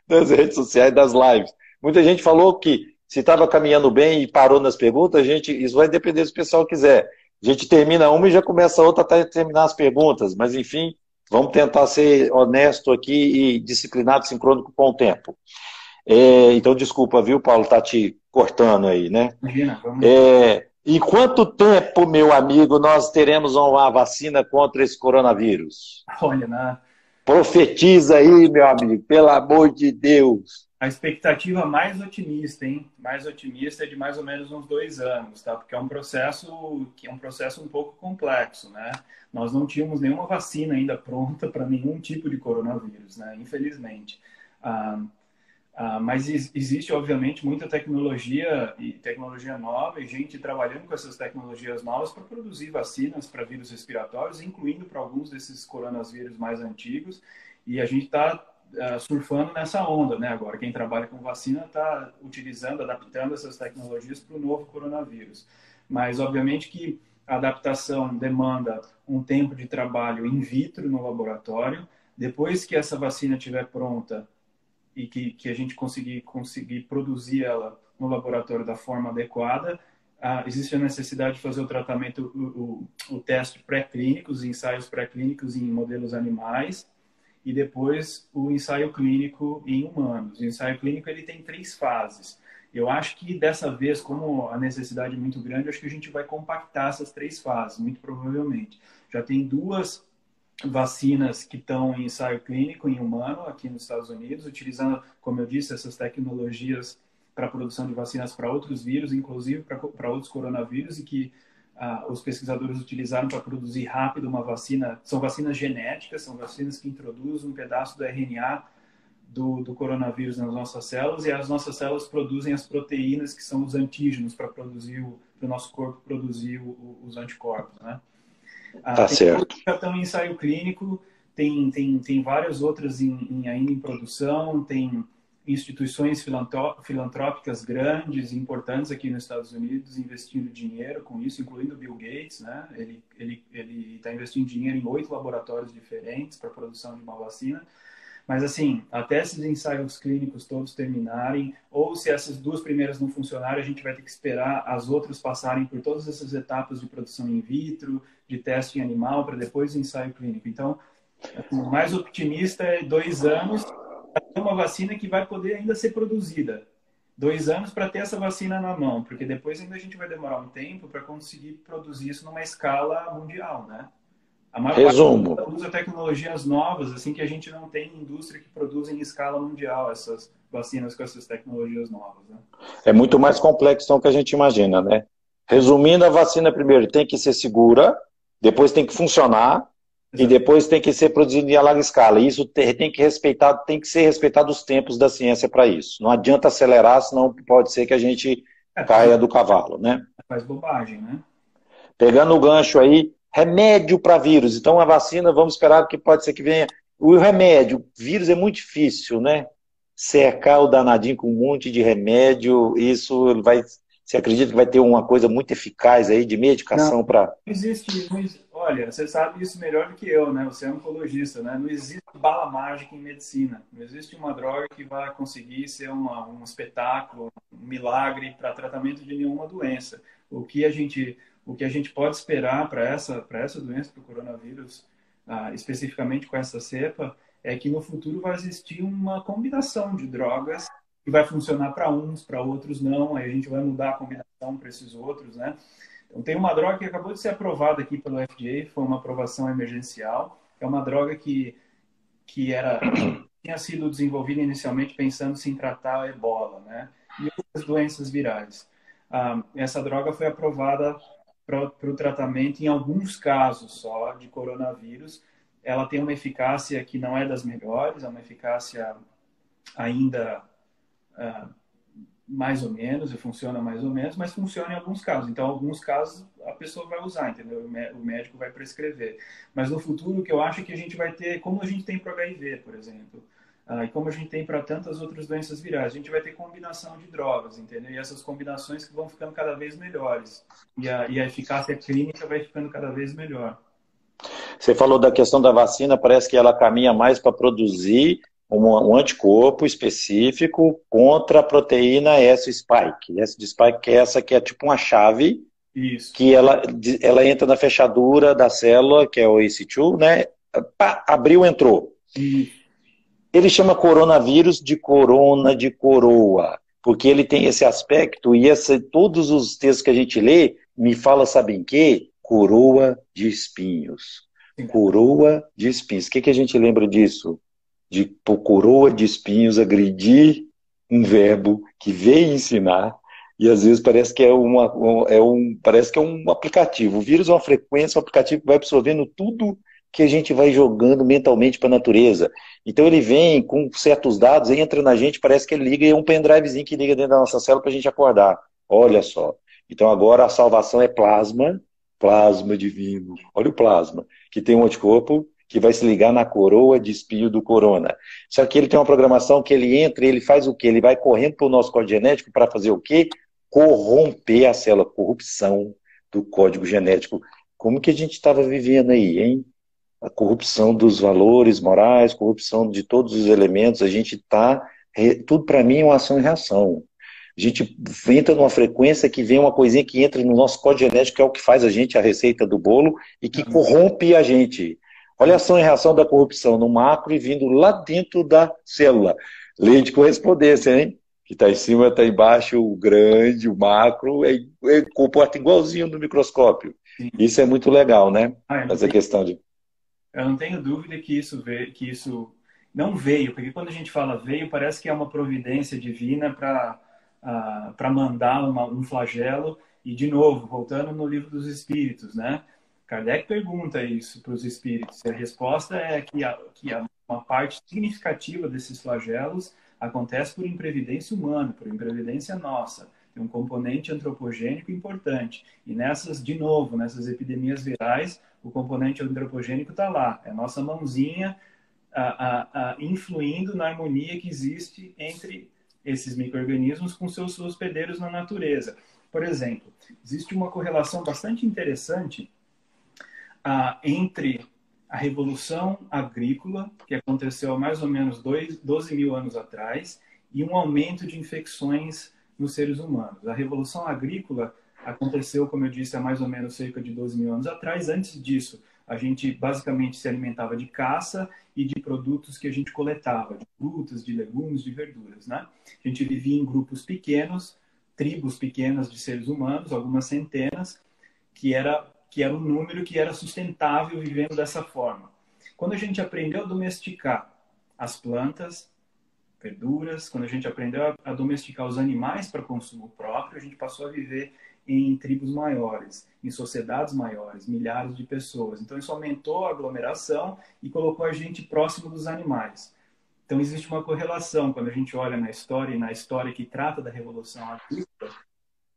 das redes sociais, das lives. Muita gente falou que se estava caminhando bem e parou nas perguntas, isso vai depender se o pessoal quiser. A gente termina uma e já começa a outra até terminar as perguntas, mas enfim, vamos tentar ser honesto aqui e disciplinado, sincrônico com o tempo. Então, desculpa, viu, Paulo, tá te cortando aí, né? Imagina, vamos. Em quanto tempo, meu amigo, nós teremos uma vacina contra esse coronavírus? Olha, né? Profetiza aí, meu amigo, pelo amor de Deus. A expectativa mais otimista, hein? Mais otimista é de mais ou menos uns 2 anos, tá? Porque é um processo um pouco complexo, né? Nós não tínhamos nenhuma vacina ainda pronta para nenhum tipo de coronavírus, né? Infelizmente. Mas existe, obviamente, muita tecnologia e tecnologia nova e gente trabalhando com essas tecnologias novas para produzir vacinas para vírus respiratórios, incluindo para alguns desses coronavírus mais antigos. E a gente está surfando nessa onda, né? Agora, quem trabalha com vacina está utilizando, adaptando essas tecnologias para o novo coronavírus. Mas, obviamente, que a adaptação demanda um tempo de trabalho in vitro no laboratório. Depois que essa vacina estiver pronta e que a gente conseguir produzir ela no laboratório da forma adequada, existe a necessidade de fazer o tratamento, o teste pré-clínico, os ensaios pré-clínicos em modelos animais, e depois o ensaio clínico em humanos. O ensaio clínico ele tem 3 fases. Eu acho que dessa vez, como a necessidade é muito grande, acho que a gente vai compactar essas 3 fases, muito provavelmente. Já tem 2 vacinas que estão em ensaio clínico em humano aqui nos Estados Unidos, utilizando, como eu disse, essas tecnologias para a produção de vacinas para outros vírus, inclusive para outros coronavírus, e que os pesquisadores utilizaram para produzir rápido uma vacina. São vacinas genéticas, são vacinas que introduzem um pedaço do RNA do coronavírus nas nossas células, e as nossas células produzem as proteínas que são os antígenos para produzir para o nosso corpo produzir os anticorpos, né? Tá Tem certo. outras que estão em ensaio clínico, tem várias outras ainda em produção, tem instituições filantrópicas grandes, importantes aqui nos Estados Unidos, investindo dinheiro com isso, incluindo o Bill Gates, né? Ele está investindo dinheiro em 8 laboratórios diferentes para a produção de uma vacina. Mas, assim, até esses ensaios clínicos todos terminarem, ou se essas 2 primeiras não funcionarem, a gente vai ter que esperar as outras passarem por todas essas etapas de produção in vitro, de teste em animal, para depois o ensaio clínico. Então, assim, o mais otimista é 2 anos para ter uma vacina que vai poder ainda ser produzida. 2 anos para ter essa vacina na mão, porque depois ainda a gente vai demorar um tempo para conseguir produzir isso numa escala mundial, né? A maior Resumo. parte usa tecnologias novas, assim, que a gente não tem indústria que produz em escala mundial essas vacinas com essas tecnologias novas, né? É muito mais complexo do que a gente imagina, né? Resumindo, a vacina primeiro tem que ser segura, depois tem que funcionar, e depois tem que ser produzida em larga escala. E isso tem que ser respeitado os tempos da ciência para isso. Não adianta acelerar, senão pode ser que a gente caia do cavalo, né? Faz bobagem, né? Pegando o gancho aí, remédio para vírus. Então a vacina, vamos esperar que pode ser que venha. O remédio, vírus é muito difícil, né? Cercar o danadinho com um monte de remédio, isso vai. Você acredita que vai ter uma coisa muito eficaz aí de medicação para. Não existe, olha, você sabe isso melhor do que eu, né? Você é oncologista, né? Não existe bala mágica em medicina. Não existe uma droga que vai conseguir ser um espetáculo, um milagre para tratamento de nenhuma doença. O que a gente pode esperar para essa doença, para o coronavírus, especificamente com essa cepa, é que no futuro vai existir uma combinação de drogas que vai funcionar para uns, para outros não. Aí a gente vai mudar a combinação para esses outros, né? Então, tem uma droga que acabou de ser aprovada aqui pelo FDA, foi uma aprovação emergencial. É uma droga que tinha sido desenvolvida inicialmente pensando-se em tratar a ebola, né? E outras doenças virais. Essa droga foi aprovada para o tratamento em alguns casos só de coronavírus. Ela tem uma eficácia que não é das melhores, é uma eficácia ainda mais ou menos, e funciona mais ou menos, mas funciona em alguns casos. Então, em alguns casos, a pessoa vai usar, entendeu? O médico vai prescrever. Mas no futuro, o que eu acho é que a gente vai ter, como a gente tem para o HIV, por exemplo, e como a gente tem para tantas outras doenças virais, a gente vai ter combinação de drogas, entendeu? E essas combinações que vão ficando cada vez melhores. E a eficácia clínica vai ficando cada vez melhor. Você falou da questão da vacina, parece que ela caminha mais para produzir um anticorpo específico contra a proteína S-spike. S-spike que é essa que é tipo uma chave. Isso. Que ela entra na fechadura da célula, que é o ACE2, né? Pá, abriu, entrou. Isso. Ele chama coronavírus de corona de coroa, porque ele tem esse aspecto, e todos os textos que a gente lê me fala, sabem quê? Coroa de espinhos. Sim. Coroa de espinhos. O que a gente lembra disso? De coroa de espinhos agredir um verbo que veio ensinar, e às vezes parece que parece que é um aplicativo. O vírus é uma frequência, um aplicativo que vai absorvendo tudo que a gente vai jogando mentalmente para a natureza. Então ele vem com certos dados, entra na gente, parece que ele liga, e é um pendrivezinho que liga dentro da nossa célula para a gente acordar. Olha só. Então agora a salvação é plasma, plasma divino. Olha o plasma, que tem um anticorpo que vai se ligar na coroa de espinho do corona. Só que ele tem uma programação que ele entra e ele faz o quê? Ele vai correndo para o nosso código genético para fazer o quê? Corromper a célula, corrupção do código genético. Como que a gente estava vivendo aí, hein? A corrupção dos valores morais, corrupção de todos os elementos, a gente está... Tudo para mim é uma ação e reação. A gente entra numa frequência que vem uma coisinha que entra no nosso código genético, que é o que faz a gente, a receita do bolo, e que corrompe a gente. Olha a ação e reação da corrupção no macro e vindo lá dentro da célula. Lei de correspondência, hein? Que está em cima, está embaixo, o grande, o macro, comporta igualzinho no microscópio. Sim. Isso é muito legal, né? Essa questão de... Eu não tenho dúvida que isso não veio, porque quando a gente fala veio, parece que é uma providência divina para mandar um flagelo. E, de novo, voltando no Livro dos Espíritos, né? Kardec pergunta isso para os espíritos. E a resposta é que uma parte significativa desses flagelos acontece por imprevidência humana, por imprevidência nossa. Tem um componente antropogênico importante. E de novo, nessas epidemias virais, o componente antropogênico está lá. É a nossa mãozinha influindo na harmonia que existe entre esses micro-organismos com seus hospedeiros na natureza. Por exemplo, existe uma correlação bastante interessante entre a Revolução Agrícola, que aconteceu há mais ou menos 12 mil anos atrás, e um aumento de infecções nos seres humanos. A Revolução Agrícola aconteceu, como eu disse, há mais ou menos cerca de 12 mil anos atrás. Antes disso, a gente basicamente se alimentava de caça e de produtos que a gente coletava, de frutas, de legumes, de verduras, né? A gente vivia em grupos pequenos, tribos pequenas de seres humanos, algumas centenas, que era um número que era sustentável vivendo dessa forma. Quando a gente aprendeu a domesticar as plantas, verduras, quando a gente aprendeu a domesticar os animais para consumo próprio, a gente passou a viver em tribos maiores, em sociedades maiores, milhares de pessoas. Então isso aumentou a aglomeração e colocou a gente próximo dos animais. Então existe uma correlação quando a gente olha na história que trata da Revolução Agrícola,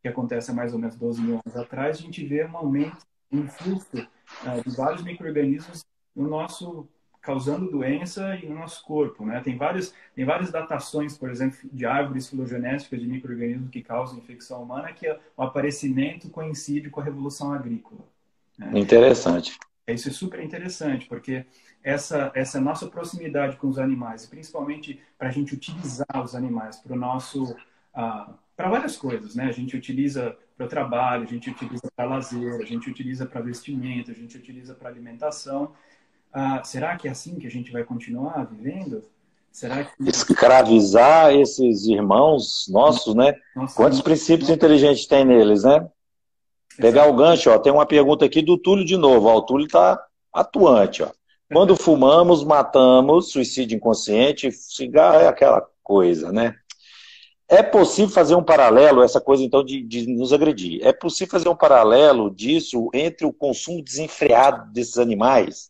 que acontece há mais ou menos 12 mil anos atrás, a gente vê um aumento, um fluxo de vários micro-organismos no nosso, causando doença e no nosso corpo, né? Tem várias datações, por exemplo, de árvores filogenéticas de micro-organismos que causam infecção humana, que o aparecimento coincide com a Revolução Agrícola. Né? Interessante. Isso é super interessante, porque essa nossa proximidade com os animais, e principalmente para a gente utilizar os animais para o nosso... para várias coisas, né? A gente utiliza para o trabalho, a gente utiliza para lazer, a gente utiliza para vestimento, a gente utiliza para alimentação. Será que é assim que a gente vai continuar vivendo? Será que... Escravizar esses irmãos nossos, né? Nossa, quantos princípios inteligentes tem neles, né? Pegar o gancho, ó, tem uma pergunta aqui do Túlio de novo. Ó, o Túlio está atuante. Ó. Quando fumamos, matamos, suicídio inconsciente, cigarro é aquela coisa, né? É possível fazer um paralelo, essa coisa então de nos agredir, é possível fazer um paralelo disso entre o consumo desenfreado desses animais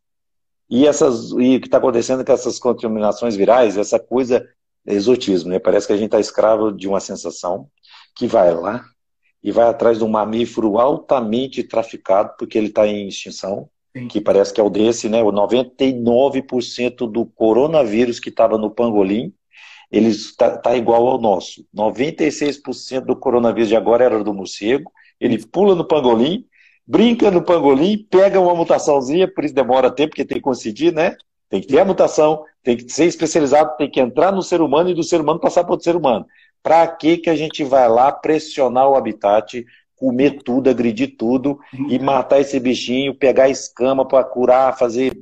e o que está acontecendo com essas contaminações virais, essa coisa, exotismo, né? Parece que a gente está escravo de uma sensação que vai lá e vai atrás de um mamífero altamente traficado, porque ele está em extinção, sim, que parece que é o desse, né? O 99% do coronavírus que estava no pangolim, ele está igual ao nosso. 96% do coronavírus de agora era do morcego, ele pula no pangolim, brinca no pangolim, pega uma mutaçãozinha, por isso demora tempo, porque tem que coincidir, né? Tem que ter a mutação, tem que ser especializado, tem que entrar no ser humano e do ser humano passar para outro ser humano. Para que a gente vai lá pressionar o habitat, comer tudo, agredir tudo e matar esse bichinho, pegar escama para curar, fazer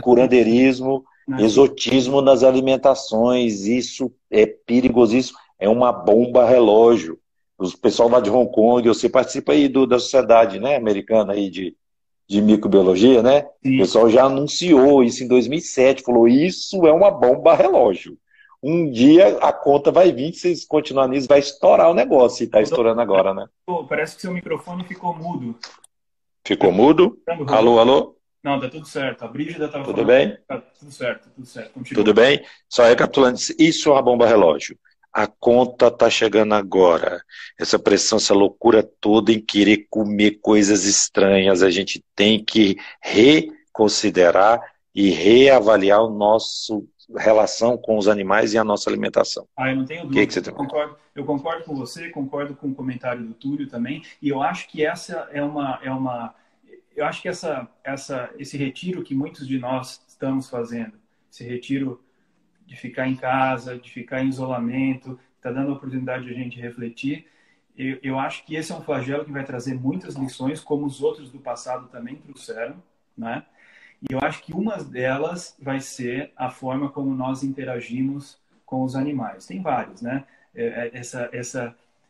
curandeirismo, exotismo nas alimentações? Isso é perigoso, isso é uma bomba relógio. O pessoal lá de Hong Kong, você participa aí da sociedade, né, americana aí de microbiologia, né? Sim. O pessoal já anunciou isso em 2007, falou, isso é uma bomba relógio. Um dia a conta vai vir, se vocês continuarem nisso, vai estourar o negócio, e está estourando agora, né? Parece que seu microfone ficou mudo. Ficou mudo? Alô, alô? Não, tá tudo certo. A Brígida estava Tudo falando. bem? Tá tudo certo, tudo certo. Tudo Continua. bem? Só recapitulando, isso é uma bomba relógio. A conta está chegando agora. Essa pressão, essa loucura toda em querer comer coisas estranhas, a gente tem que reconsiderar e reavaliar o nosso relação com os animais e a nossa alimentação. Ah, eu não tenho O que dúvida. você tem? Eu concordo com você, concordo com o comentário do Túlio também. E eu acho que essa eu acho que esse retiro que muitos de nós estamos fazendo, esse retiro de ficar em casa, de ficar em isolamento, está dando a oportunidade de a gente refletir. Eu acho que esse é um flagelo que vai trazer muitas lições, como os outros do passado também trouxeram, né? E eu acho que uma delas vai ser a forma como nós interagimos com os animais. Tem vários, né?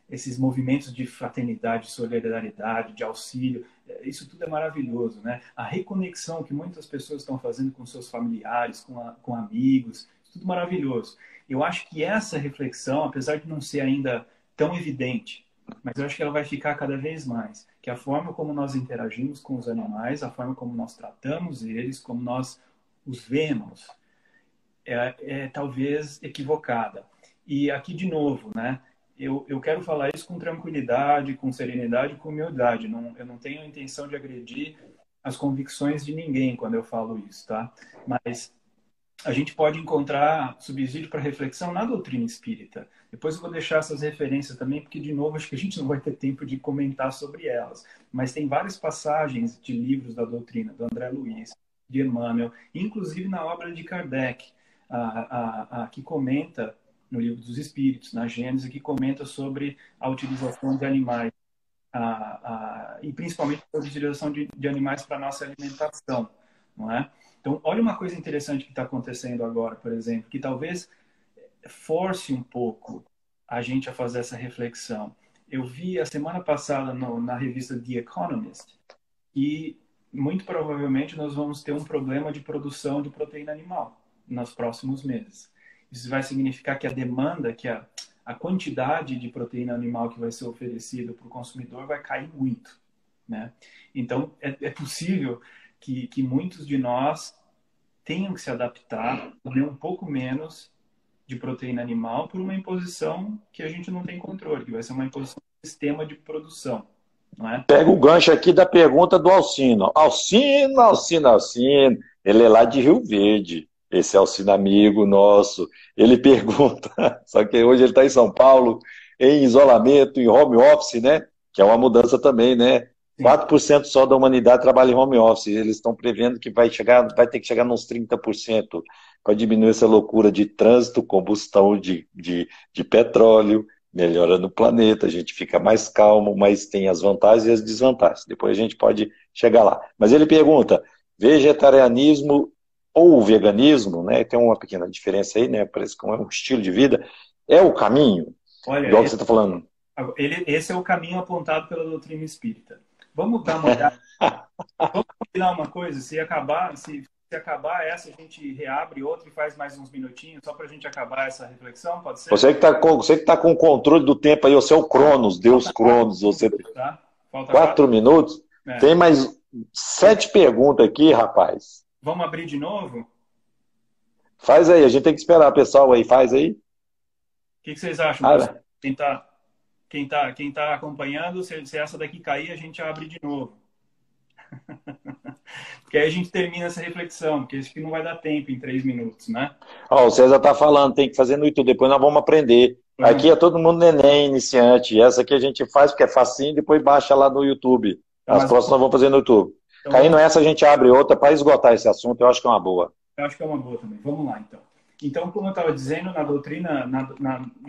Esses movimentos de fraternidade, solidariedade, de auxílio, isso tudo é maravilhoso, né? A reconexão que muitas pessoas estão fazendo com seus familiares, com amigos, tudo maravilhoso. Eu acho que essa reflexão, apesar de não ser ainda tão evidente, mas eu acho que ela vai ficar cada vez mais, que a forma como nós interagimos com os animais, a forma como nós tratamos eles, como nós os vemos, é talvez equivocada. E aqui de novo, né? Eu quero falar isso com tranquilidade, com serenidade, com humildade. Não, eu não tenho a intenção de agredir as convicções de ninguém quando eu falo isso, tá? Mas a gente pode encontrar subsídio para reflexão na doutrina espírita. Depois eu vou deixar essas referências também, porque, de novo, acho que a gente não vai ter tempo de comentar sobre elas. Mas tem várias passagens de livros da doutrina, do André Luiz, de Emmanuel, inclusive na obra de Kardec, que comenta, no Livro dos Espíritos, na Gênese, que comenta sobre a utilização de animais, e principalmente a utilização de animais para a nossa alimentação, não é? Então, olha uma coisa interessante que está acontecendo agora, por exemplo, que talvez force um pouco a gente a fazer essa reflexão. Eu vi a semana passada na revista The Economist e muito provavelmente nós vamos ter um problema de produção de proteína animal nos próximos meses. Isso vai significar que a demanda, a quantidade de proteína animal que vai ser oferecida para o consumidor vai cair muito, né? Então, é possível que muitos de nós tenham que se adaptar, comer um pouco menos de proteína animal por uma imposição que a gente não tem controle, que vai ser uma imposição do sistema de produção, não é? Pega o gancho aqui da pergunta do Alcino. Alcino, Alcino, Alcino. Ele é lá de Rio Verde. Esse Alcino amigo nosso. Ele pergunta, só que hoje ele está em São Paulo, em isolamento, em home office, né? Que é uma mudança também, né? Sim. 4% só da humanidade trabalha em home office. Eles estão prevendo que vai ter que chegar nos 30% para diminuir essa loucura de trânsito, combustão de petróleo, melhora no planeta, a gente fica mais calmo, mas tem as vantagens e as desvantagens. Depois a gente pode chegar lá. Mas ele pergunta, vegetarianismo ou veganismo, né? Tem uma pequena diferença aí, né? Parece que é um estilo de vida. É o caminho? Olha, Igual que você está falando. esse é o caminho apontado pela doutrina espírita. Vamos dar uma olhada. Vamos combinar uma coisa, se acabar essa, a gente reabre outra e faz mais uns minutinhos, só para a gente acabar essa reflexão, pode ser? Você que tá com o controle do tempo aí, você é o Cronos, Deus Cronos, você Tá? Falta 4 minutos. É. Tem mais 7 perguntas aqui, rapaz. Vamos abrir de novo? O Faz aí, a gente tem que esperar o pessoal aí, faz aí. que vocês acham, pessoal? Ah, Quem tá acompanhando, se essa daqui cair, a gente abre de novo. Porque aí a gente termina essa reflexão, porque isso aqui não vai dar tempo em 3 minutos, né? ó, o César tá falando, tem que fazer no YouTube, depois nós vamos aprender. Aqui é todo mundo neném, iniciante. Essa aqui a gente faz porque é facinho, depois baixa lá no YouTube. Então, As próximas nós vamos fazer no YouTube. então, Caindo essa, a gente abre outra para esgotar esse assunto, eu acho que é uma boa. eu acho que é uma boa também. Vamos lá, então. Então, como eu estava dizendo, na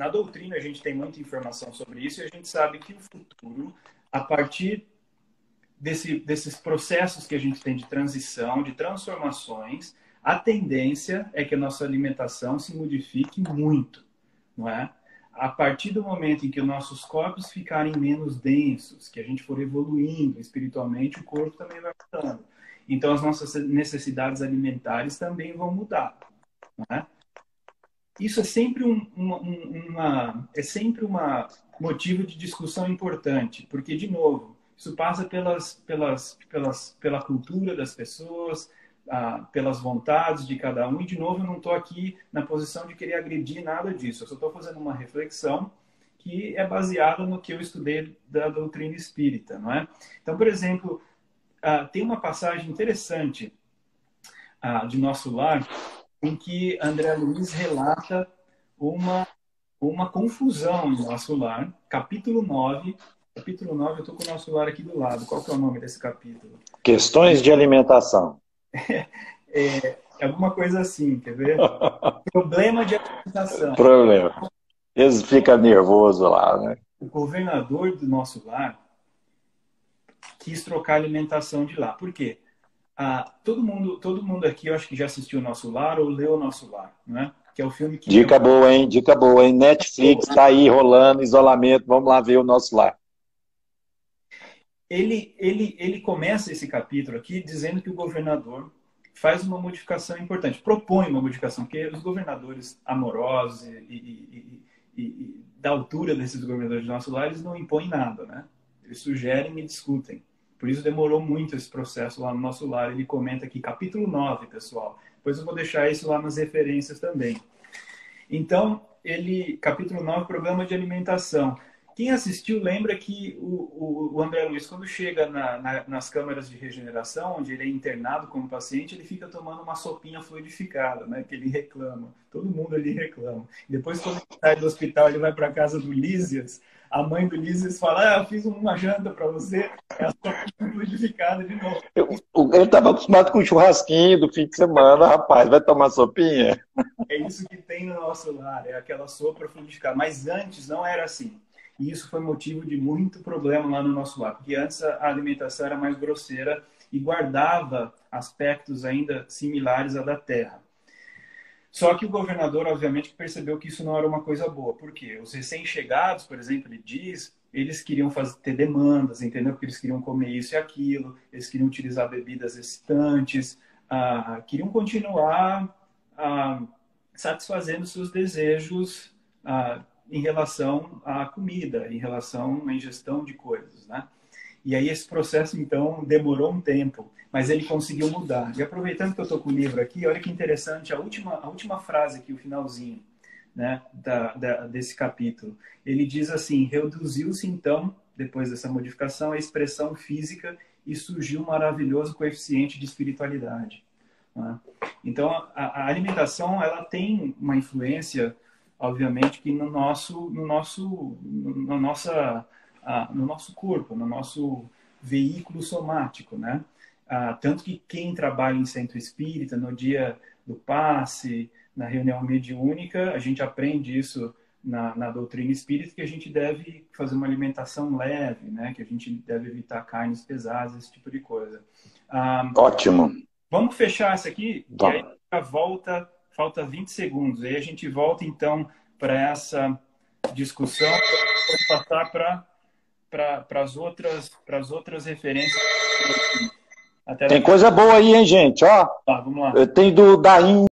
doutrina a gente tem muita informação sobre isso e a gente sabe que o futuro, a partir desses processos que a gente tem de transição, de transformações, a tendência é que a nossa alimentação se modifique muito, não é? A partir do momento em que os nossos corpos ficarem menos densos, que a gente for evoluindo espiritualmente, o corpo também vai mudando. Então, as nossas necessidades alimentares também vão mudar, não é? Isso é sempre uma motivo de discussão importante, porque, de novo, Isso passa pela cultura das pessoas, pelas vontades de cada um. E, de novo, eu não estou aqui na posição de querer agredir nada disso. Eu só estou fazendo uma reflexão que é baseada no que eu estudei da doutrina espírita, não é? Então, por exemplo, tem uma passagem interessante de Nosso Lar, em que André Luiz relata uma confusão em Nosso Lar, capítulo 9. Capítulo 9, eu estou com o Nosso Lar aqui do lado. Qual que é o nome desse capítulo? Questões de alimentação. É alguma coisa assim, quer ver? Problema de alimentação. Problema. Eles ficam nervosos lá, né? O governador do Nosso Lar quis trocar a alimentação de lá. Por quê? Todo mundo aqui, eu acho que já assistiu o Nosso Lar ou leu o Nosso Lar, né? Que é o filme que... Dica boa, hein? Dica boa, hein? Netflix tá aí rolando, isolamento, vamos lá ver o Nosso Lar. Ele começa esse capítulo aqui dizendo que o governador faz uma modificação importante, propõe uma modificação, porque os governadores amorosos e da altura desses governadores do Nosso Lar, eles não impõem nada, né? Eles sugerem e discutem. Por isso demorou muito esse processo lá no Nosso Lar. Ele comenta aqui, capítulo 9, pessoal. Depois eu vou deixar isso lá nas referências também. Então, capítulo 9, programa de alimentação. Quem assistiu lembra que o André Luiz, quando chega nas câmaras de regeneração, onde ele é internado como paciente, ele fica tomando uma sopinha fluidificada, né? Que ele reclama. Todo mundo ali reclama. Depois, quando ele sai do hospital, ele vai para a casa do Lísias. A mãe do Lísias fala, eu fiz uma janta para você, é a sopinha fluidificada de novo. Ele estava acostumado com churrasquinho do fim de semana, rapaz, vai tomar sopinha? É isso que tem no Nosso Lar, é aquela sopa fluidificada. Mas antes não era assim. E isso foi motivo de muito problema lá no Nosso Lar, porque antes a alimentação era mais grosseira e guardava aspectos ainda similares à da terra. Só que o governador, obviamente, percebeu que isso não era uma coisa boa. Por quê? Os recém-chegados, por exemplo, ele diz, eles queriam ter demandas, entendeu? Porque eles queriam comer isso e aquilo, eles queriam utilizar bebidas excitantes, queriam continuar satisfazendo seus desejos em relação à comida, em relação à ingestão de coisas, né? E aí esse processo, então, demorou um tempo, mas ele conseguiu mudar. E aproveitando que eu estou com o livro aqui, olha que interessante, a última frase aqui, o finalzinho, né, desse capítulo. Ele diz assim, reduziu-se, então, depois dessa modificação, a expressão física e surgiu um maravilhoso coeficiente de espiritualidade. Né? Então, a alimentação, ela tem uma influência, obviamente, que no nosso corpo, no nosso veículo somático, né? Tanto que quem trabalha em centro espírita, no dia do passe, na reunião mediúnica, a gente aprende isso na doutrina espírita, que a gente deve fazer uma alimentação leve, né? Que a gente deve evitar carnes pesadas, esse tipo de coisa. Ótimo. Vamos fechar essa aqui? E aí a volta, falta 20 segundos. Aí a gente volta, então, para essa discussão. Pode passar para as outras referências. Tem coisa boa aí, hein, gente? Ó, vamos lá. Tem da Índia.